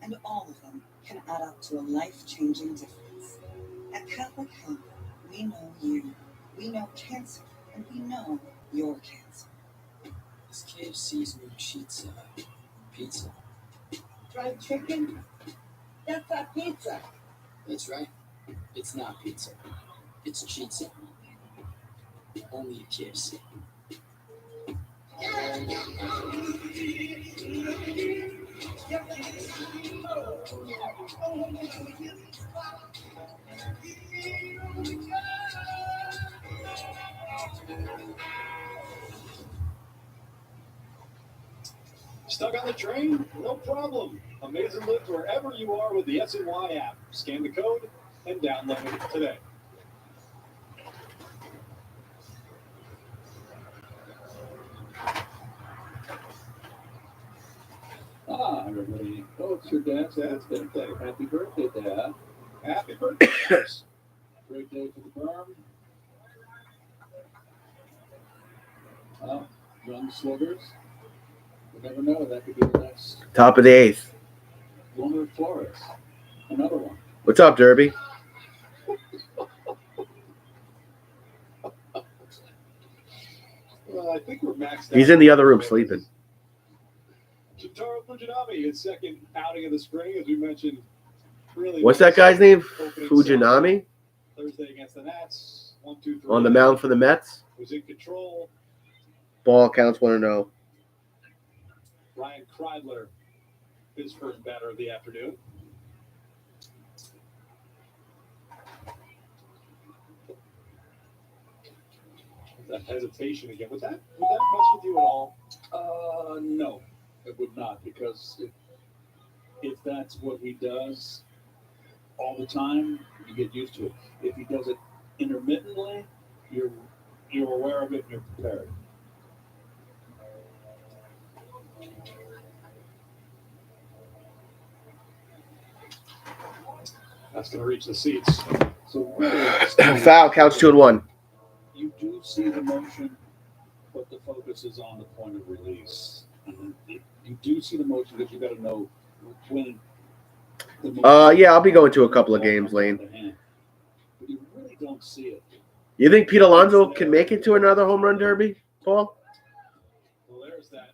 And all of them can add up to a life-changing difference. At Catholic Health, we know you, we know cancer, and we know your cancer.
It's KFC's new pizza. Pizza.
Fried chicken? That's not pizza.
That's right. It's not pizza. It's pizza. Only at KFC.
Stuck on the train? No problem. Amazing Lift wherever you are with the SNY app. Scan the code and download it today.
Everybody. Oh, it's your dad's birthday. Happy birthday, Dad.
Happy birthday.
Great day for the berm. Well, young sluggers. You never know. That could be the next.
Top of the 8th.
Wilmer Flores. Another one.
What's up, Derby?
I think we're maxed out.
He's in the other room sleeping.
Shintaro Fujinami, his second outing of the spring, as we mentioned. Really
What's that guy's name?
opening
Fujinami
Thursday against the Nats. 1, 2, 3.
on the mound for the Mets.
Was in control.
Ball counts 1-0.
Ryan Kreidler, his first batter of the afternoon. That hesitation again. Would that mess with you at all?
No, it would not, because if that's what he does all the time, you get used to it. If he does it intermittently, you're aware of it and you're prepared.
That's going to reach the seats.
So really,
Foul counts 2-1.
you do see the motion, but the focus is on the point of release. And you do see the motion because you got to know when.
Yeah, I'll be going to a couple of games, Lane.
But you really don't see it.
You think Pete Alonso can make it to another home run derby, Paul?
Well, there's that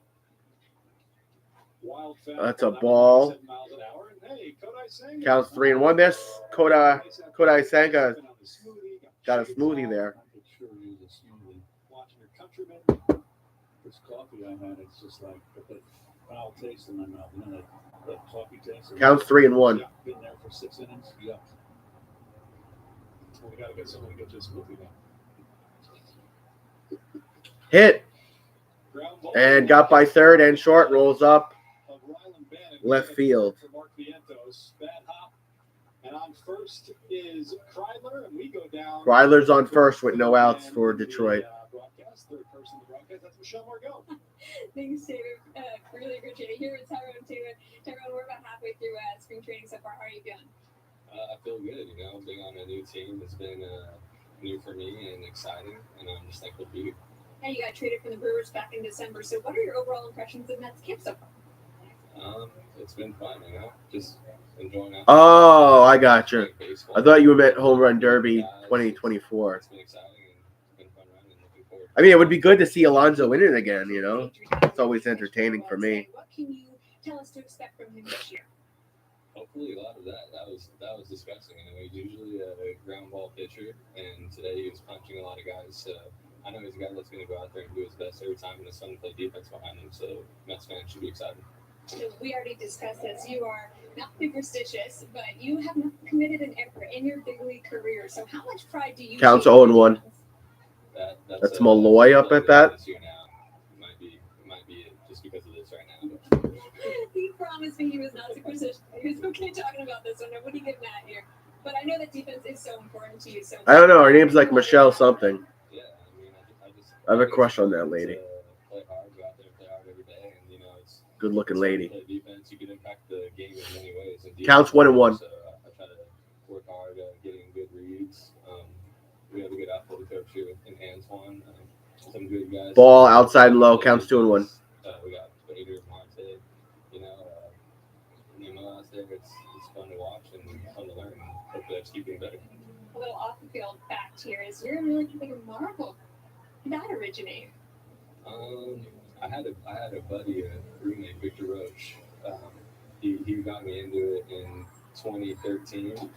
wild foul.
That's a ball.
7 miles an hour. And hey, Kodai Senga.
Counts 3-1. Miss Kodai Senga got a smoothie there.
I could sure use a smoothie. Watching your countrymen. This coffee I had, it's just like got that foul taste in my mouth. You know, that coffee taste.
Counts 3-1.
Yeah, been there for 6 innings. Yeah.
Well, we got to get someone to get this movie now.
Hit. And got by third and short. Rolls up. Left field.
For Mark Vientos, bad hop. And on first is Kreidler, and we go down.
Kreidler's on first with no outs for Detroit.
Broadcast, third person to broadcast. That's Michelle Margot.
Thanks, David. Really appreciate it. Here with Tyrone, too. Tyrone, we're about halfway through spring training so far. How are you feeling?
I feel good, being on a new team has been new for me and exciting, and I'm just thankful to be here.
And you got traded from the Brewers back in December, so what are your overall impressions of Mets camp so far?
It's been fun, just enjoying it.
Oh, I got you. I thought you meant home run derby 2024.
It's been exciting and it's been fun running, looking forward.
I mean, it would be good to see Alonso in it again, It's always entertaining for me.
What can you tell us to expect from him this year?
Hopefully a lot of that. That was disgusting. He's usually a ground ball pitcher, and today he was punching a lot of guys. So I know he's a guy that's going to go out there and do his best every time, and his son to play defense behind him. So Mets fans should be excited.
So we already discussed this. You are not superstitious, but you have not committed an error in your big league career. So how much pride do you
Counts
take
0-1. That's Malloy up at bat.
It might be it just because of this right now.
He promised me he was not superstitious. He was okay talking about this one. Nobody get mad here. But I know that defense is so important to you. So
I don't know. Her name's like Michelle something.
Yeah,
I have a crush on that lady.
Play hard, go out there and play hard every day, and it's
Good looking lady.
play defense. You can impact the game in many ways. And
Counts 1-1.
So I try to work hard, getting good reads. We have a good outfield coach here in Antoine. Some good guys.
Ball outside and low. Counts 2-1.
We got Bader, Marte, Nemo out there. It's fun to watch and fun to learn. Hopefully, I just keep getting better.
a little off the field fact here is you're really like a Marvel. How did that originate?
I had a buddy, a roommate, Victor Roach. He got me into it in 2013,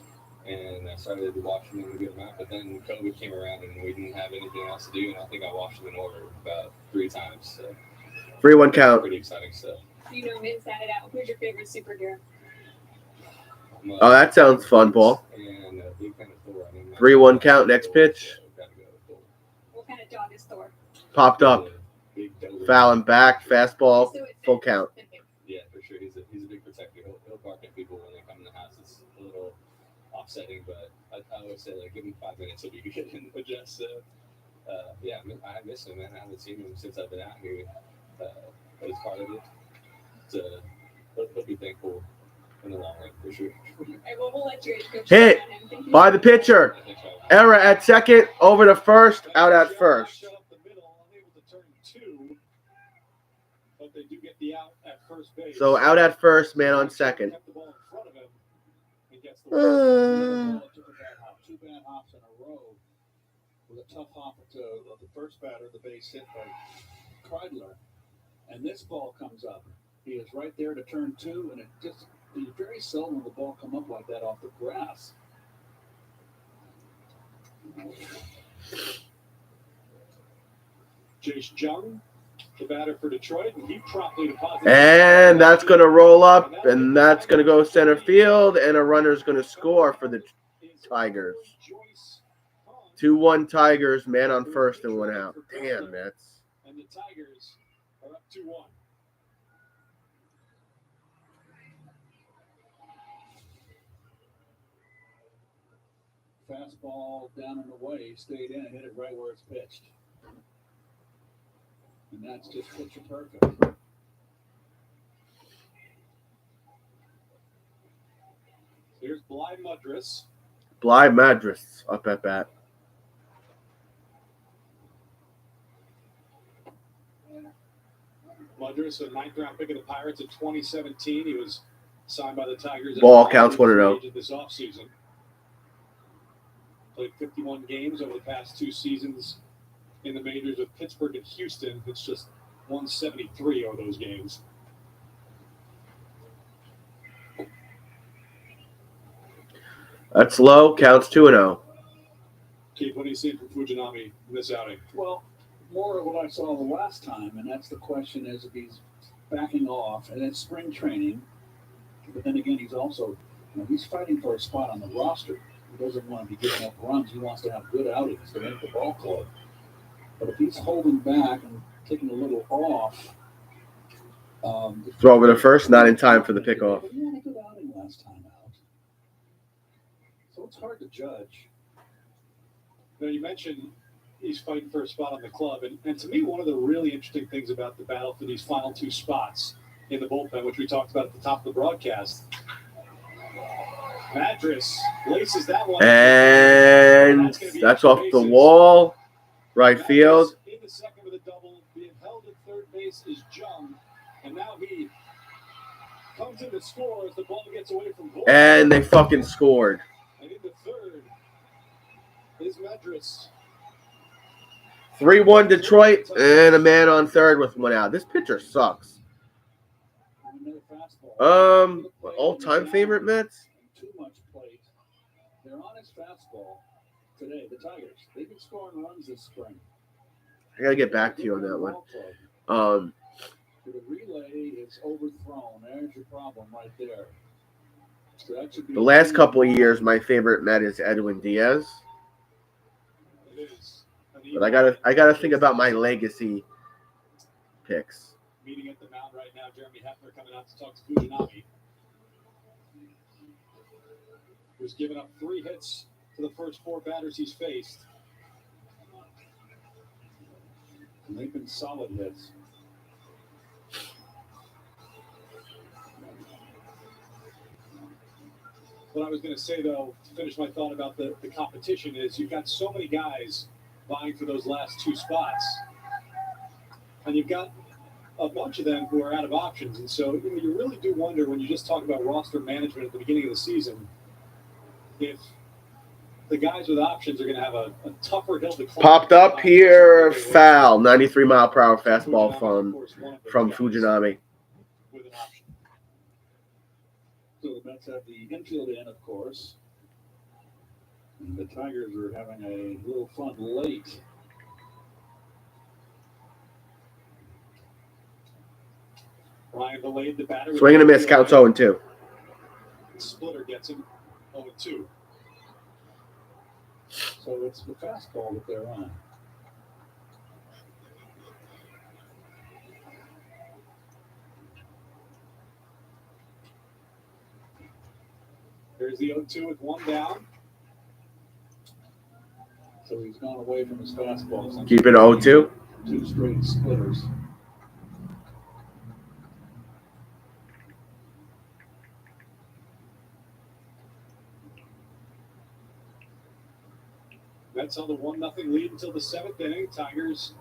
and I started watching him a good amount. But then COVID came around, and we didn't have anything else to do, and I think I watched him in order about 3 times. So
3-1 count.
Pretty exciting stuff.
You know, inside it out. Who's your favorite superhero?
Oh, that sounds fun, Paul.
And big fan of Thor.
3-1 count. Next pitch.
What kind of dog is Thor?
Popped up. Fouling back. Fastball. Full count.
Yeah, for sure. He's a big protector. He'll bark at people when they come in the house. It's a little offsetting, but I always say, like, give him 5 minutes so we can get him to adjust. So, yeah, I miss him, man. I haven't seen him since I've been out here. But it's part of it. He'll be thankful in the long run, for sure.
All right, well, we'll let you coach
Hit
on him. Thank you.
by the pitcher. Error at second. Over to first. Out at first.
But they do get the out at first base.
So out at first, man on second.
Kept the ball in front of him and gets the ball.
Took a bad hop, 2 bad hops in a row. with a tough hop to the first batter, the base hit by Kreidler. And this ball comes up. He is right there to turn two, and it just you very seldom the ball come up like that off the grass.
Jace Jung, the batter for Detroit, and he promptly deposited.
And that's going to roll up, and that's going to go center field, and a runner's going to score for the Tigers. 2-1 Tigers, man on first and one out. Damn, Mets.
And the Tigers are up 2-1.
Fastball down and away, stayed in, hit it right where it's pitched. And that's just picture perfect.
Here's Bly Madras.
Bly Madras up at bat.
Madras, a ninth-round pick of the Pirates in 2017. He was signed by the Tigers.
Ball counts 1-0.
This offseason. Played 51 games over the past two seasons in the majors with Pittsburgh and Houston. It's just 173 over those games.
That's low. Counts 2-0.
Keith, what do you see from Fujinami in this outing?
Well, more of what I saw the last time, and that's the question is if he's backing off, and it's spring training, but then again, he's also, he's fighting for a spot on the roster. He doesn't want to be giving up runs. He wants to have good outings to make the ball club. But if he's holding back and taking a little off,
throw over the first, not in time for the pickoff.
But he had a good outing last time out, so it's hard to judge.
Now, you mentioned he's fighting for a spot on the club, and to me, one of the really interesting things about the battle for these final two spots in the bullpen, which we talked about at the top of the broadcast. Madras laces that one.
And that's off the wall. Right field.
In the second with a double, being held at third base is Jung, and now he comes in to score as the ball gets away from goal.
And they fucking scored.
And in the third is Madras.
3-1 Detroit, and a man on third with one out. This pitcher sucks. All-time favorite Mets?
Too much plate. They're on his fastball today, the Tigers. They've been scoring runs this spring.
I gotta get back to you on that one.
The relay is overthrown. There's your problem right there. So that should be
The last couple of years, my favorite Met is Edwin Diaz.
It is.
But I gotta think about my legacy picks.
Meeting at the mound right now, Jeremy Hefner coming out to talk to Fujinami. Who's given up 3 hits to the first 4 batters he's faced.
And they've been solid hits.
What I was going to say, though, to finish my thought about the competition is you've got so many guys vying for those last 2 spots. And you've got a bunch of them who are out of options. And so you really do wonder when you just talk about roster management at the beginning of the season, if the guys with options are going to have a tougher hill to climb.
Popped up here, foul. 93-mile-per-hour fastball from Fujinami.
With an option.
So the Mets have the infield in, of course. And the Tigers are having a little fun late.
Ryan Delayed, the batter.
Swing and a miss, counts 0-2.
Splitter gets him 0-2.
So it's the fastball that they're on.
There's the 0-2 with 1 down.
So he's gone away from his fastball.
Keep it 0-2.
2 straight splitters.
Mets on the 1-0 lead until the 7th inning. Tigers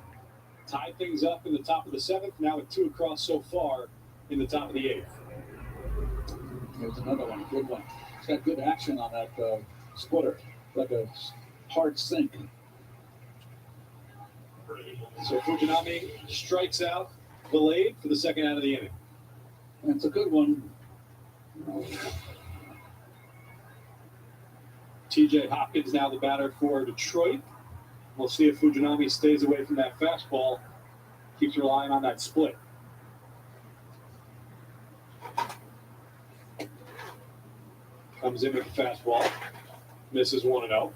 tied things up in the top of the 7th. Now with 2 across so far in the top of the 8th.
There's another one, good one. It's got good action on that splitter, like a hard sink.
So Fujinami strikes out Vilade for the second out of the inning.
That's a good one.
TJ Hopkins now the batter for Detroit. We'll see if Fujinami stays away from that fastball, keeps relying on that split. Comes in with the fastball, misses 1-0.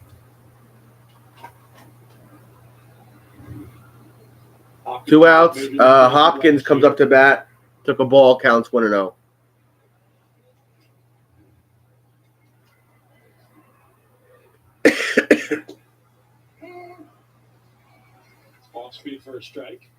Two outs. Hopkins comes up to bat. Took a ball. Counts 1-0.
Off speed for a strike.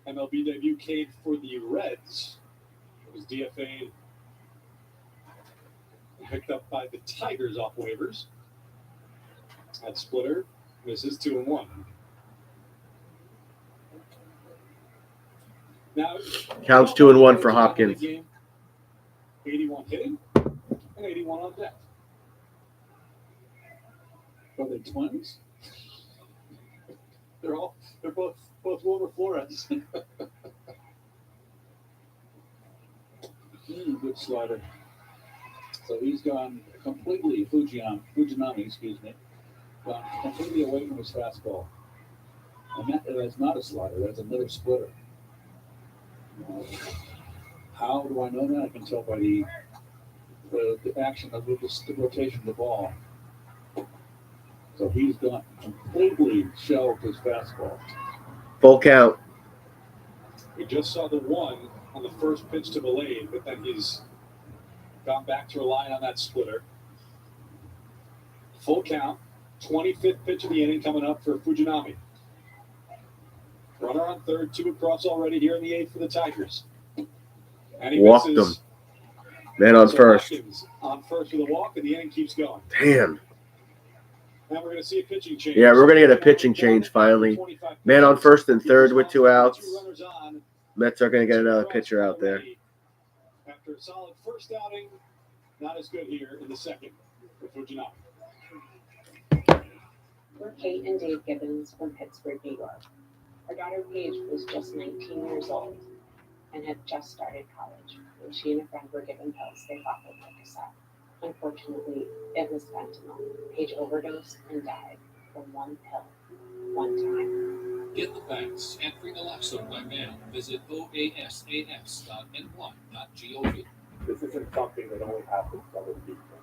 MLB debut Cade for the Reds. It was DFA'd and picked up by the Tigers off waivers. That splitter misses 2-1. Now
Counts 2-1 for Hopkins.
81 hitting and 81 on deck.
Are they twins?
They're both Wilmer Flores.
Good slider. So he's gone completely, Fujinami, gone completely away from his fastball. And that's not a slider, that's another splitter. How do I know that? I can tell by the action of the rotation of the ball. So he's gone completely shelved his fastball.
Full count.
We just saw the one on the first pitch to Vilade, but then he's gone back to relying on that splitter. Full count. 25th pitch of the inning coming up for Fujinami. Runner on third, 2 across already here in the 8th for the Tigers. And he
Walked
misses.
him. Man on
So
first.
Hopkins on first with a walk, and the inning keeps going.
Damn.
Now we're going to see a pitching change.
Yeah, we're going to get a pitching change finally. Man on first and third with 2 outs. Mets are going to get another pitcher out there.
After a solid first outing, not as good here in the second for Fujinami.
We're Kate and Dave Gibbons from Pittsburgh, New York. Our daughter Paige was just 19 years old and had just started college when she and a friend were given pills they thought would take us out. Unfortunately, it was fentanyl. Paige overdosed and died from one pill, one time.
Get the facts and free naloxone by mail. Visit oasaf.ny.gov.
This isn't something that only happens to other people,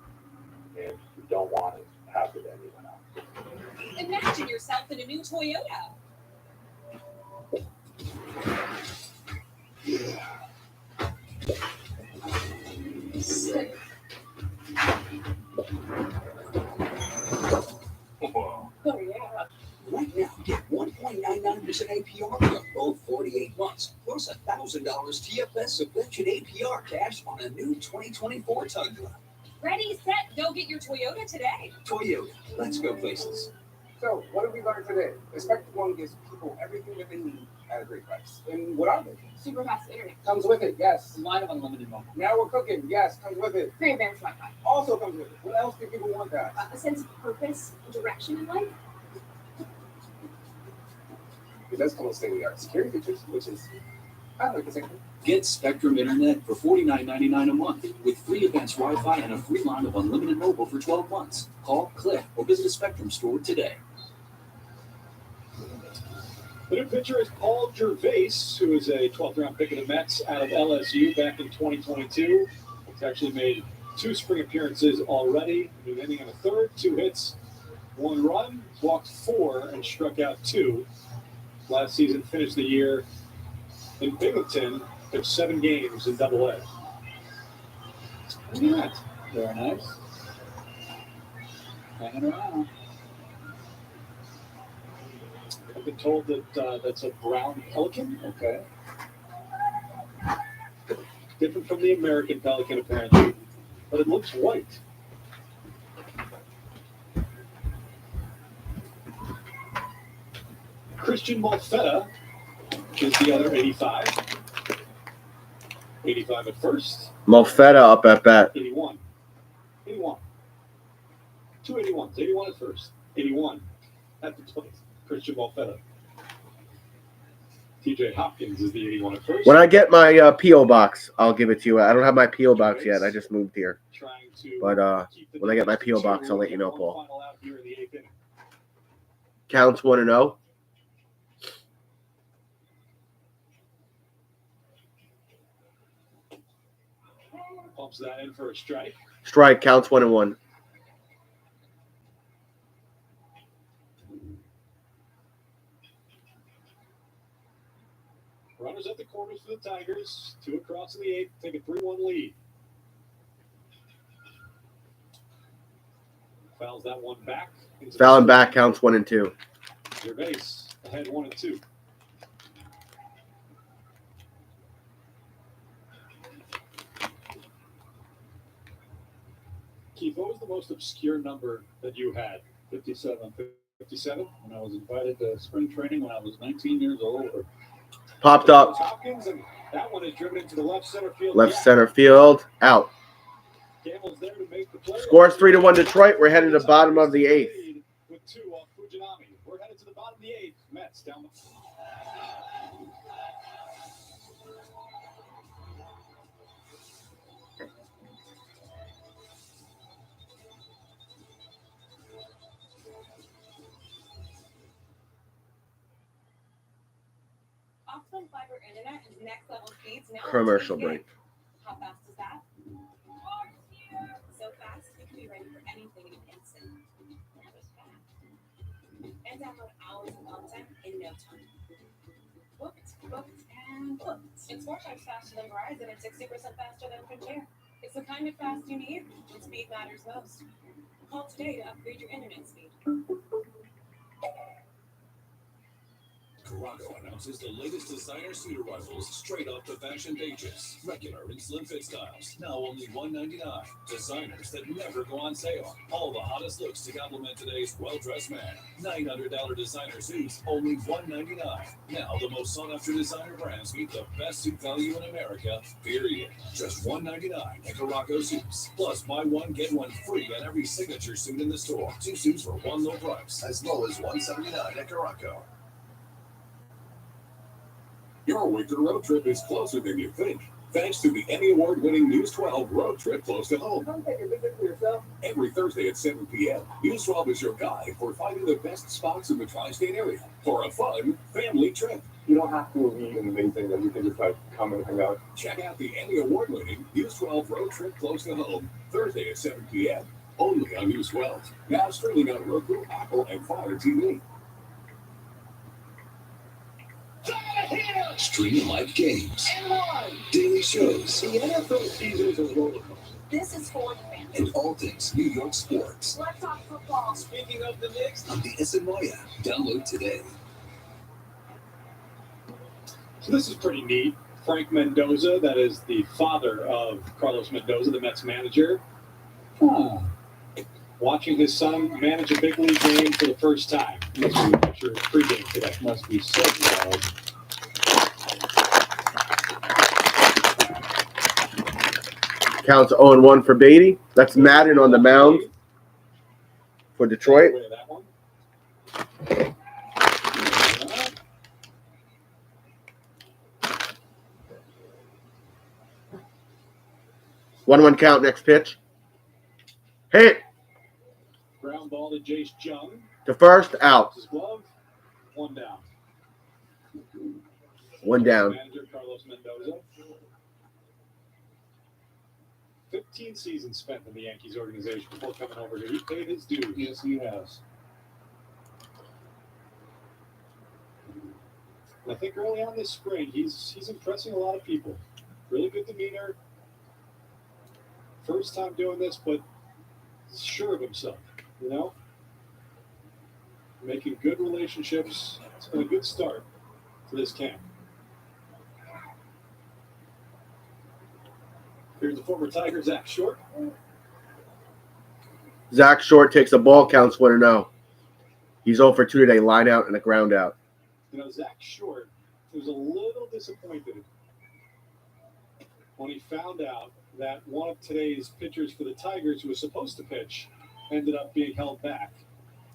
and you don't want it to happen to anyone else.
Imagine yourself in a new Toyota.
Oh, yeah. Right now, get 1.99% APR for both 48 months, plus $1,000 TFS subvention APR cash on a new 2024 Tundra.
Ready, set, go get your Toyota today.
Toyota, let's go places.
So, what did we learn today? Spectrum One gives people everything that they need at a great price. And what are they?
Super fast internet.
Comes with it, yes.
Line of unlimited mobile.
Now we're cooking, yes, comes with it.
Free advanced Wi-Fi.
Also comes with it. What else do people want, guys?
A sense of purpose, direction in life.
It does come with state-of-the-art security features, which is, I like the same thing.
Get Spectrum Internet for $49.99 a month with free advanced Wi-Fi and a free line of unlimited mobile for 12 months. Call, click, or visit a Spectrum store today.
The new pitcher is Paul Gervais, who is a 12th round pick of the Mets out of LSU back in 2022. He's actually made 2 spring appearances already. An inning and a third, 2 hits, 1 run, walked 4, and struck out 2. Last season finished the year in Binghamton, pitched 7 games in Double-A.
Look at that. Very nice. Hanging around.
I've been told that that's a brown pelican.
Okay.
Different from the American pelican, apparently, but it looks white. Christian Malfetta is the other 85. 85 at first.
Mofetta up at bat.
81. 81. 281. 81 at first. 81 at the plate. Christian Mofetta. TJ Hopkins is the 81 at first.
When I get my P.O. box, I'll give it to you. I don't have my P.O. box yet. I just moved here. But when I get my P.O. box, I'll let you know, Paul. Counts 1-0.
Pumps that in for a strike.
Strike, counts 1-1.
Runners at the corners for the Tigers. 2 across in the 8th. Take a 3-1 lead. Fouls that one back.
Fouling back, counts 1-2.
Gervais ahead 1-2. Keith, what was the most obscure number that you had?
57. 57? When I was invited to spring training when I was 19 years old.
Popped up.
Hopkins, and that one is driven into the left center field.
Left center field. Out.
Campbell's there to make the play.
Scores 3-1 Detroit. We're headed to the bottom of the 8th.
With 2 off Fujinami. We're headed to the bottom of the 8th. Mets down the.
Optimum fiber internet and next level speeds now.
Commercial break.
How fast is that? So fast you can be ready for anything in an instant. That was fast. And download hours of content in no time. Booked, and booked. It's 4 times faster than Verizon and 60% faster than Frontier. It's the kind of fast you need when speed matters most. Call today to upgrade your internet speed.
Caraco announces the latest designer suit arrivals straight off the fashion pages. Regular and slim fit styles, now only $199. Designers that never go on sale. All the hottest looks to complement today's well-dressed man. $900 designer suits, only $199. Now the most sought-after designer brands meet the best suit value in America, period. Just $199 at Caraco Suits. Plus, buy one, get one free on every signature suit in the store. 2 suits for one low price, as low as $179 at Caraco.
Your winter road trip is closer than you think. Thanks to the Emmy Award-winning News 12 Road Trip Close to Home.
Come take a visit for yourself.
Every Thursday at 7 p.m., News 12 is your guide for finding the best spots in the tri-state area for a fun family trip.
You don't have to be amazing that you can just come and hang out.
Check out the Emmy Award-winning News 12 Road Trip Close to Home, Thursday at 7 p.m., only on News 12. Now streaming on Roku, Apple, and Fire TV.
Streaming live games, daily shows,
The NFL season is a roller coaster. This is for the fans.
and all things New York sports
Let's talk football.
Speaking of the Knicks,
on the SNY app. Download today.
So this is pretty neat. Frank Mendoza, that is the father of Carlos Mendoza, the Mets manager. Watching his son manage a big league game for the first time. Must be a picture pregame today.
Must be so proud.
Counts 0-1 for Beatty. That's Madden on the mound for Detroit.
Away that one.
1-1 count, next pitch. Hit
Ground ball to Jace Jung.
to first, out.
His glove. 1 down.
1 down.
Manager Carlos Mendoza. 15 seasons spent in the Yankees organization before coming over here. He paid his dues.
Yes, he has.
I think early on this spring, he's impressing a lot of people. Really good demeanor. First time doing this, but sure of himself, you know? Making good relationships. It's been a good start to this camp. Here's the former Tiger, Zach Short.
Zach Short takes a ball, counts 1-0. He's 0 for 2 today, line out and a ground out.
You know, Zach Short was a little disappointed when he found out that one of today's pitchers for the Tigers who was supposed to pitch ended up being held back.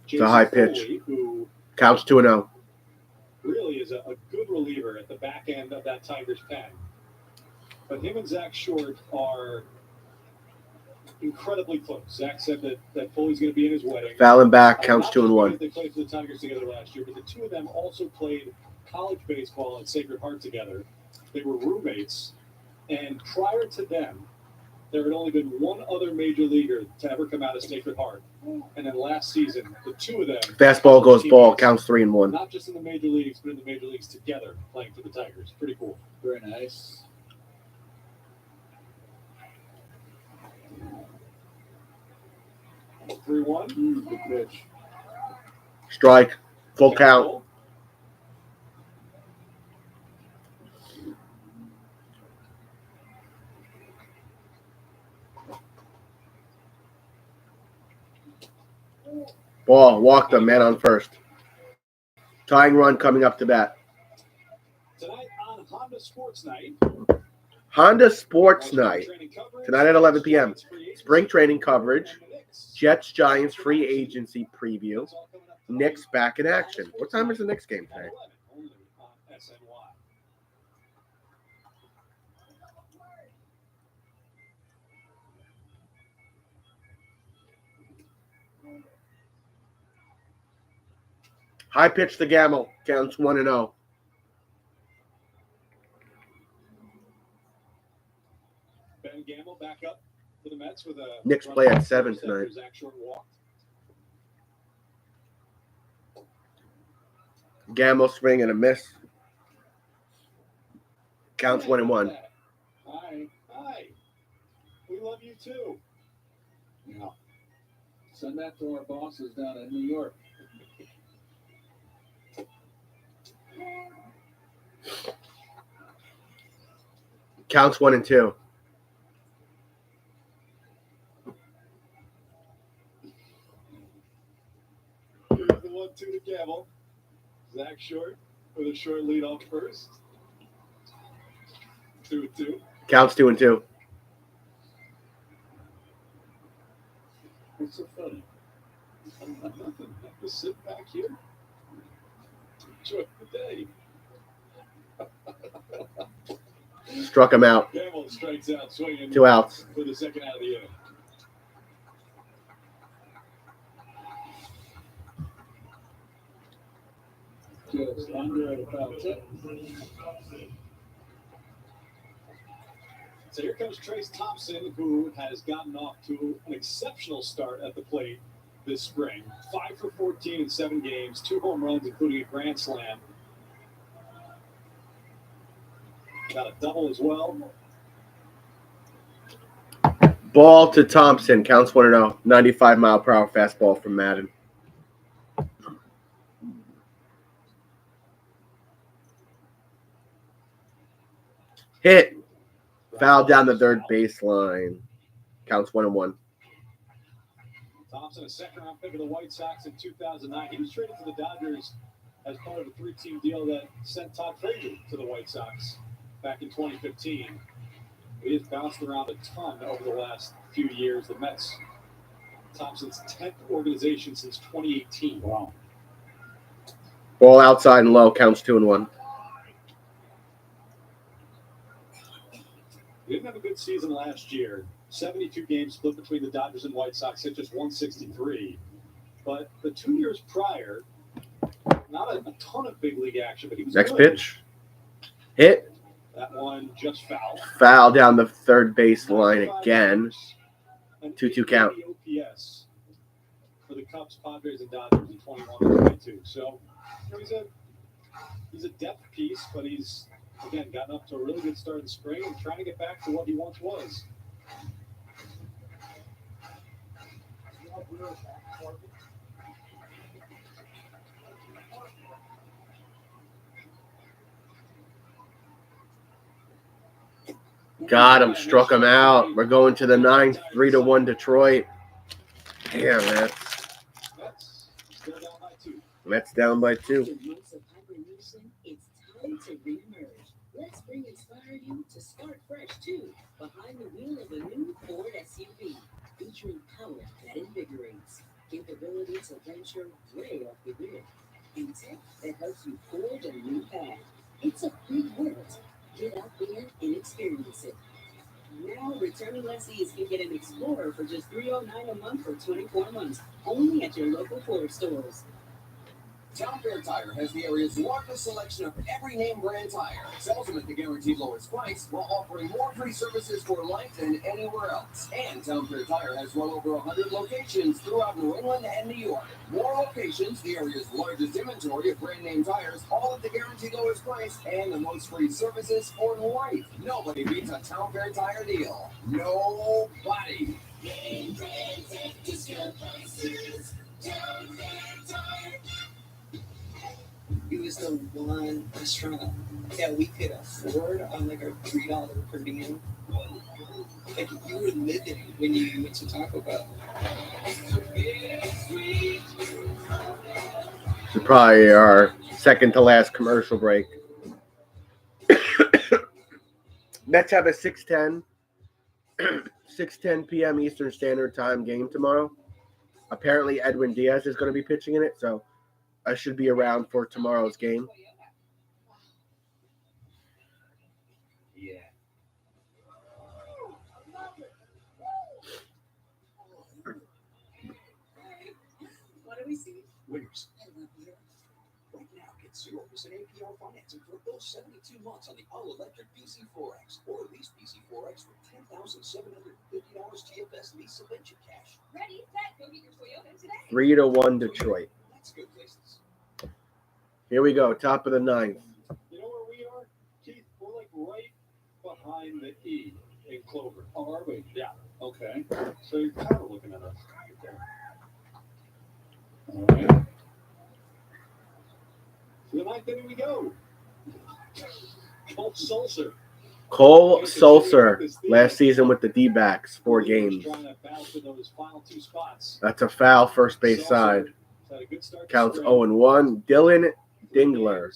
It's a high pitch.
Foley, who
Counts 2-0.
really is a good reliever at the back end of that Tigers pen. But him and Zach Short are incredibly close. Zach said that Foley's going to be in his wedding.
Fouling back, counts
Not just
2-1.
because they played for the Tigers together last year, but the two of them also played college baseball at Sacred Heart together. They were roommates, and prior to them, there had only been one other major leaguer to ever come out of Sacred Heart. And then last season, the two of them
Fastball goes ball, counts 3-1.
not just in the major leagues, but in the major leagues together, playing for the Tigers. Pretty cool.
Very nice.
3-1.
Good pitch.
Strike. Full count. Ball. Walked him. Man on first. Tying run coming up to bat.
Tonight on Honda Sports Night.
Honda Sports Night. Tonight at 11 p.m. Spring training coverage. Jets Giants free agency preview. Knicks back in action. What time is the Knicks game today? High pitch to Gamble. Counts 1-0.
Ben Gamble back up for the Mets with a
Knicks play at 7 tonight.
Zach Short walked.
Gamble swing and a miss. Counts 1-1.
Hi. We love you too.
Yeah. Send that to our bosses down in New York.
Counts 1-2.
Here's the 1-2 to Gamble. Zach Short with a short lead off first. 2-2.
Counts 2-2.
What's so funny? Nothing. Just sit back here. Enjoy the day.
Struck him out.
Gamble strikes out, swinging.
2 outs.
For the second out of the inning.
Just under at about 10.
So here comes Trace Thompson, who has gotten off to an exceptional start at the plate this spring. 5 for 14 in 7 games, 2 home runs, including a grand slam. Got a double as well.
Ball to Thompson. Counts 1-0. 95-mile-per-hour fastball from Madden. Hit. Foul down the third baseline. Counts 1-1.
Thompson, a second-round pick of the White Sox in 2009. He was traded to the Dodgers as part of a 3-team deal that sent Todd Frazier to the White Sox back in 2015. He has bounced around a ton over the last few years. The Mets, Thompson's 10th organization since 2018.
Wow.
Ball outside and low. Counts 2-1.
He didn't have a good season last year. 72 games split between the Dodgers and White Sox, hit just 163. But the 2 years prior, not a ton of big league action, but he was
Next
good.
pitch. Hit.
That one just foul.
Foul down the third baseline again. 2-2 count.
OPS for the Cubs, Padres, and Dodgers in 21 and 22. So he's a depth piece, but he's, again, gotten up to a really good start in the spring and trying to get back to what he once was.
Got him. Struck him out. We're going to the 9th. 3-1 Detroit. Damn, Mets down by 2.
After months of hibernation, it's time to reemerge. Let's inspire you to start fresh too, behind the wheel of a new Ford SUV, featuring power that invigorates, capability to venture way off the grid, and tech that helps you forge a new path. It's a big world. Get out there and experience it. Now, returning lessees can get an Explorer for just $309 a month for 24 months, only at your local Ford stores.
Town Fair Tire has the area's largest selection of every name brand tire. Sells them at the guaranteed lowest price while offering more free services for life than anywhere else. And Town Fair Tire has well over 100 locations throughout New England and New York. More locations, the area's largest inventory of brand name tires, all at the guaranteed lowest price, and the most free services for life. Nobody beats a Town Fair Tire deal. Nobody. Name brand discount prices. Town Fair Tire.
It was the one restaurant that we could afford on like a $3 per diem. Like you were living when you went to Taco Bell.
Should probably our second to last commercial break. Mets have a 6:10 p.m. Eastern Standard Time game tomorrow. Apparently Edwin Diaz is going to be pitching in it, so I should be around for tomorrow's game.
Yeah.
What do we see?
Winners. Right now, get 0% APR financing for those 72 months on the all-electric BZ4X or lease BZ4X for $10,750 TFS lease subvention cash.
Ready, set, go get your Toyota today.
3-1 Detroit.
That's good places.
Here we go, top of the ninth.
You know where we are, Keith? We're like right behind the E in Clover.
Oh, are we?
Yeah.
Okay.
So you're kind of looking at us.
All right.
To the ninth inning we go. Cole Sulser.
Cole Sulser, last season with the D-backs, 4 games.
Trying to battle for those final 2 spots.
That's a foul, first base side.
Had a good start to
Counts
spring.
0-1. Dylan Dingler,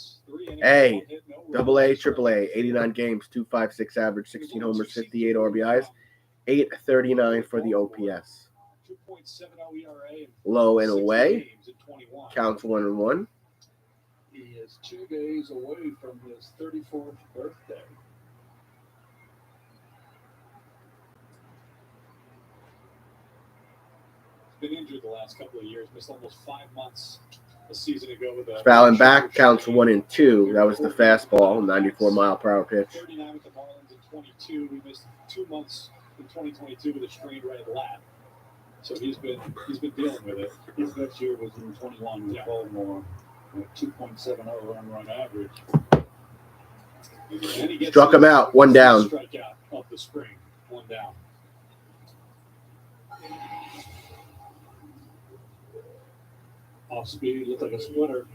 A, AA,
Triple
AAA, 89 games, 2.56 average, 16 homers, 58 RBIs, 8.39 for the OPS.
2.70 ERA and
Low and
60
away,
games in 21.
counts 1-1.
He is 2 days away from his 34th birthday.
Been injured the last couple of years. Missed almost 5 months a season ago with a
Fouling back, counts 1-2. That was the fastball, 94-mile-per-hour pitch.
39 with the Marlins in 22. We missed 2 months in 2022 with a strained right lat. So he's been dealing with it.
His best year was in 21 with Baltimore, with 2.70 run average.
And he gets
Struck him
his
out, 1 down.
Strikeout of the spring, 1 down.
Off speed, looked like a splitter.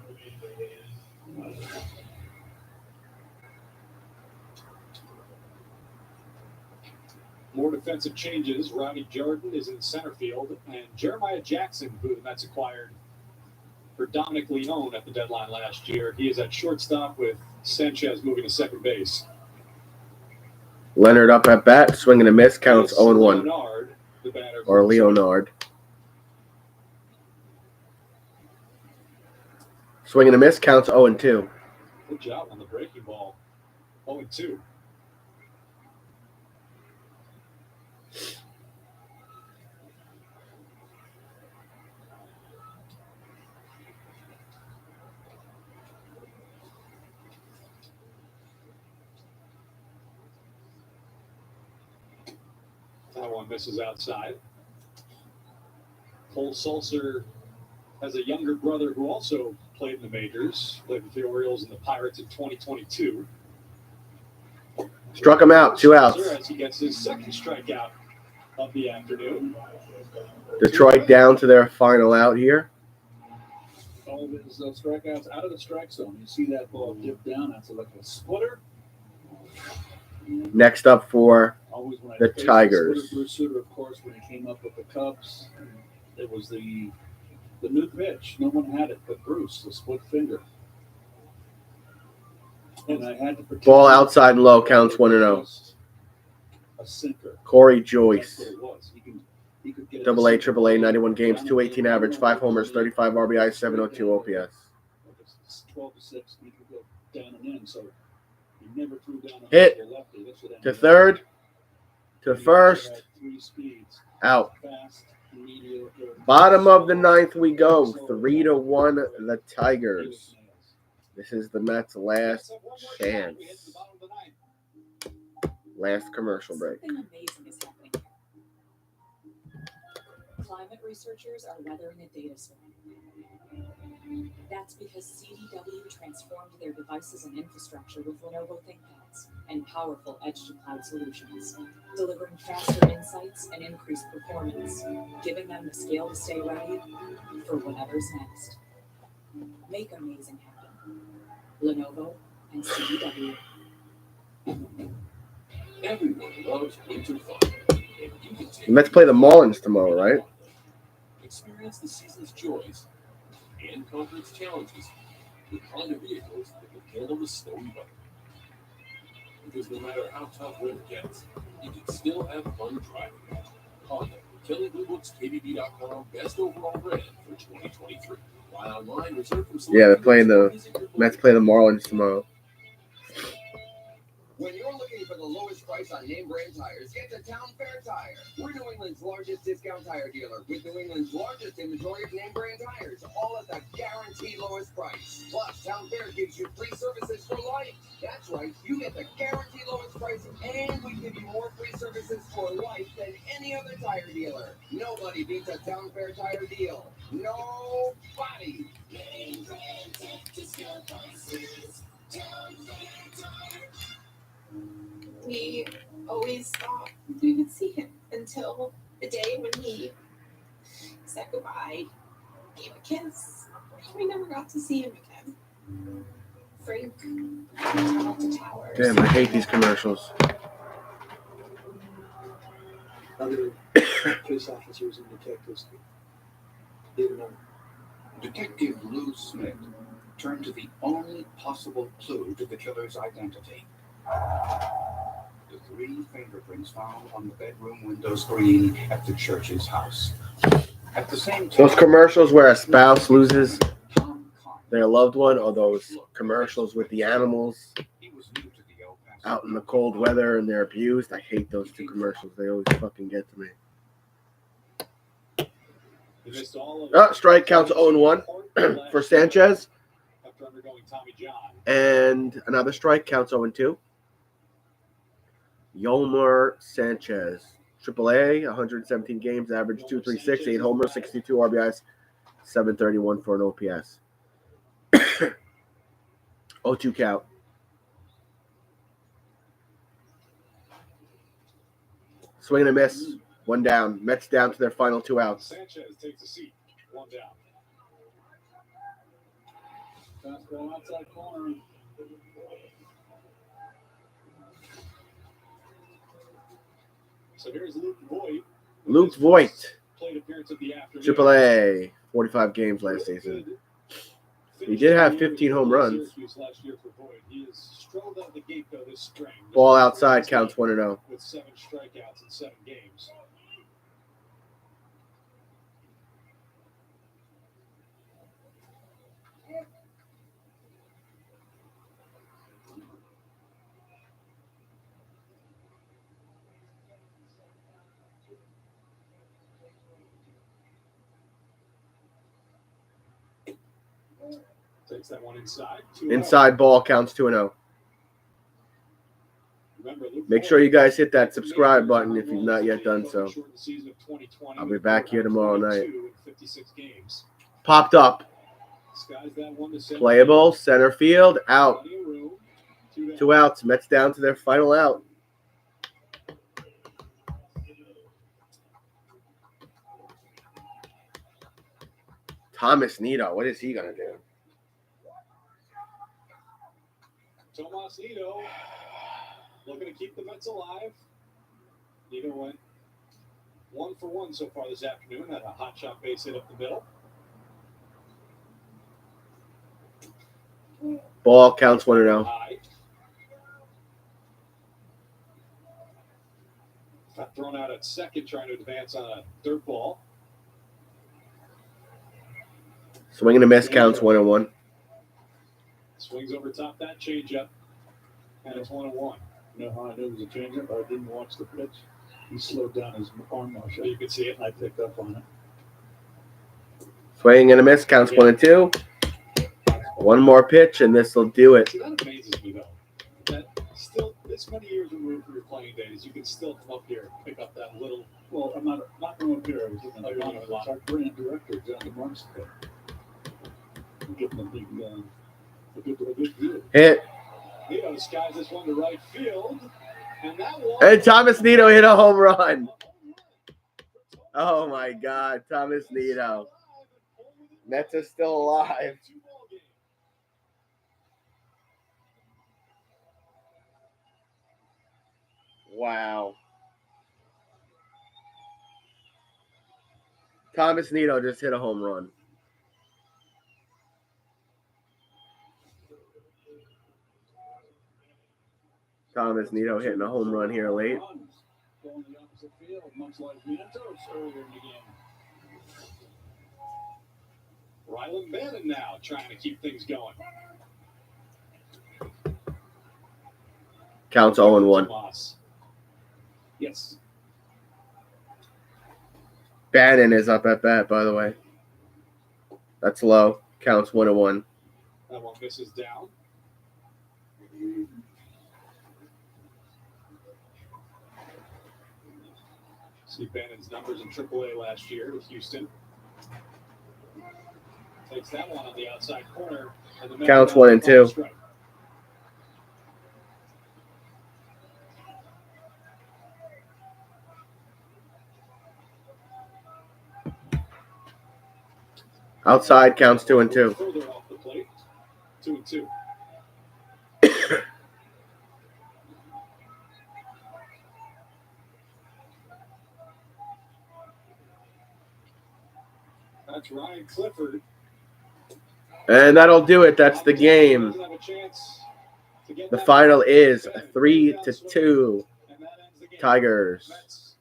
More defensive changes. Rodney Jordan is in center field, and Jeremiah Jackson, who the Mets acquired for Dominic Leone at the deadline last year, he is at shortstop with Sanchez moving to second base.
Leonard up at bat, swing and a miss, counts
It's
0-1.
Leonard, the batter.
Or Leonard. Swing and a miss, counts 0-2.
Good job on the breaking ball. 0-2. That one misses outside. Cole Sulser has a younger brother who also played in the majors, played with the Orioles and the Pirates in 2022.
Struck him out, 2 outs.
As he gets his second strikeout of the afternoon.
Detroit down to their final out here.
All of his strikeouts out of the strike zone. You see that ball dip down. That's like a splitter.
Next up for
Always when I
the
faced
Tigers.
Splitter, Bruce Sutter, of course, when he came up with the Cubs, it was the new pitch. No one had it but Bruce, the split finger. And I had to protect
Ball outside and low, counts 1-0.
a sinker.
Corey
That's
Joyce.
what it was. He could get
Double A, triple A, 91 games, 218 average, 5 homers, 35 RBI, 702 OPS.
It's 12-6. He could go down and in. So he never threw down a
Hit
lefty. That's what
to third, to first,
had 3 speeds.
out.
Fast, mediocre.
Bottom of the ninth we go. 3-1 the Tigers. This is the Mets' last chance. Last commercial break.
Something amazing is happening here. Climate researchers are weathering a data storm. That's because CDW transformed their devices and infrastructure with Lenovo ThinkPads and powerful edge-to-cloud solutions, delivering faster insights and increased performance, giving them the scale to stay ready for whatever's next. Make amazing happen. Lenovo and CDW.
Everyone loves winter fun. And you can take
The Mets play the Marlins tomorrow, right?
experience the season's joys and conquer its challenges with Honda vehicles that can handle the snowy weather. Because no matter how tough winter gets, you can still have fun driving. Honda, Kelly Blue Book's KBB.com best overall brand for 2023. Buy online, reserve from
Yeah, they're playing the Mets play the Marlins tomorrow.
When you're looking for the lowest price on name brand tires, get to Town Fair Tire. We're New England's largest discount tire dealer with New England's largest inventory of name brand tires, all at the guaranteed lowest price. Plus, Town Fair gives you free services for life. That's right, you get the guaranteed lowest price, and we give you more free services for life than any other tire dealer. Nobody beats a Town Fair Tire deal. Nobody. Name brand discount prices. Town Fair Tire.
We always thought we would see him until the day when he said goodbye, gave a kiss, and we never got to see him again. Frank traveled to towers.
Damn, I hate these commercials.
Other police officers and detectives didn't know.
Detective Lou Smith turned to the only possible clue to the killer's identity. The 3 fingerprints found on the bedroom window screen at the church's house. At the same time,
Those commercials where a spouse loses their loved one, or those commercials with the animals out in the cold weather and they're abused. I hate those 2 commercials. They always fucking get to me. Strike counts 0-1 for Sanchez.
After undergoing Tommy John.
And another strike counts 0-2. Yolmer Sanchez, AAA, 117 games, average 236, 8 homers, 62 RBIs, 731 for an OPS. 0-2 count. Swing and a miss. 1 down. Mets down to their final 2 outs.
Sanchez takes a seat. 1 down.
Fastball outside corner.
So here's Luke Voigt.
Luke Voigt,
Plate appearance of the afternoon.
AAA, 45 games last season. He did have 15 home runs.
Last year for Voigt. He has strolled out the gate though this spring.
Ball outside counts 1-0.
With 7 strikeouts in 7 games. Takes that one inside.
Inside ball counts 2-0. Make sure you guys hit that subscribe button if you've not yet done so. I'll be back here tomorrow night. Popped up. Playable, center field, out. 2 outs. Mets down to their final out. Thomas Nido, what is he going to do?
Tomas Nido looking to keep the Mets alive. Nido went 1 for 1 so far this afternoon. Had a hot shot base hit up the middle.
Ball counts 1-0.
at second, trying to advance on a dirt ball.
Swing and a miss, counts 1-1.
Swings over top that changeup, and it's 1-1.
You know how I knew it was a changeup? I didn't watch the pitch. He slowed down his arm motion.
You could see it.
I picked up on it.
Swing and a miss, counts 1-2. One more pitch, and this will do it.
See, that amazes me, though. That still, this many years removed from your playing days, you can still come up here and pick up that little.
Well, I'm not going up here. I was looking at the it's our brand director, John Marstead. I'm getting a big, a good view.
Hit.
Nito skies this one to right field, and that one.
And Thomas Nito hit a home run. Oh my God, Thomas Nito. Mets are still alive. Wow. Thomas Nito just hit a home run. Thomas Nito hitting a home run here late.
Going the opposite field, much like Vientos earlier in the game.
Rylan Bannon now trying to keep things going.
Counts 0-1.
Tomas. Yes.
Bannon is up at bat, by the way. That's low. Counts 1-1.
That one misses down. See Bannon's numbers in AAA last year with Houston. Takes that one on the outside corner. And the
Counts 1-2.
strike.
Outside counts 2-2.
Further off the plate. 2-2. That's Ryan Clifford.
And that'll do it. That's the game. The final is 3-2. Tigers.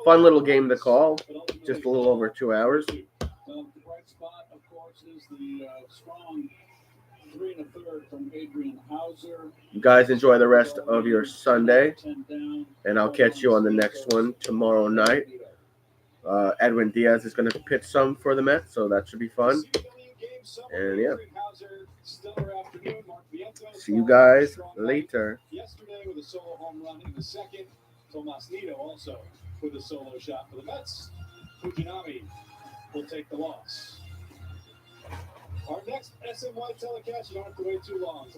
Fun little game to call. Just a little over 2 hours.
The bright spot, of course, is the strong 3 1/3 from Adrian Hauser.
You guys enjoy the rest of your Sunday. And I'll catch you on the next one tomorrow night. Edwin Diaz is going to pitch some for the Mets, so that should be fun. And yeah. See you guys later.
Yesterday with a solo home run in the second. Tomas Nito also with a solo shot for the Mets. Fujinami will take the loss. Our next SNY telecast, you don't have to wait too long.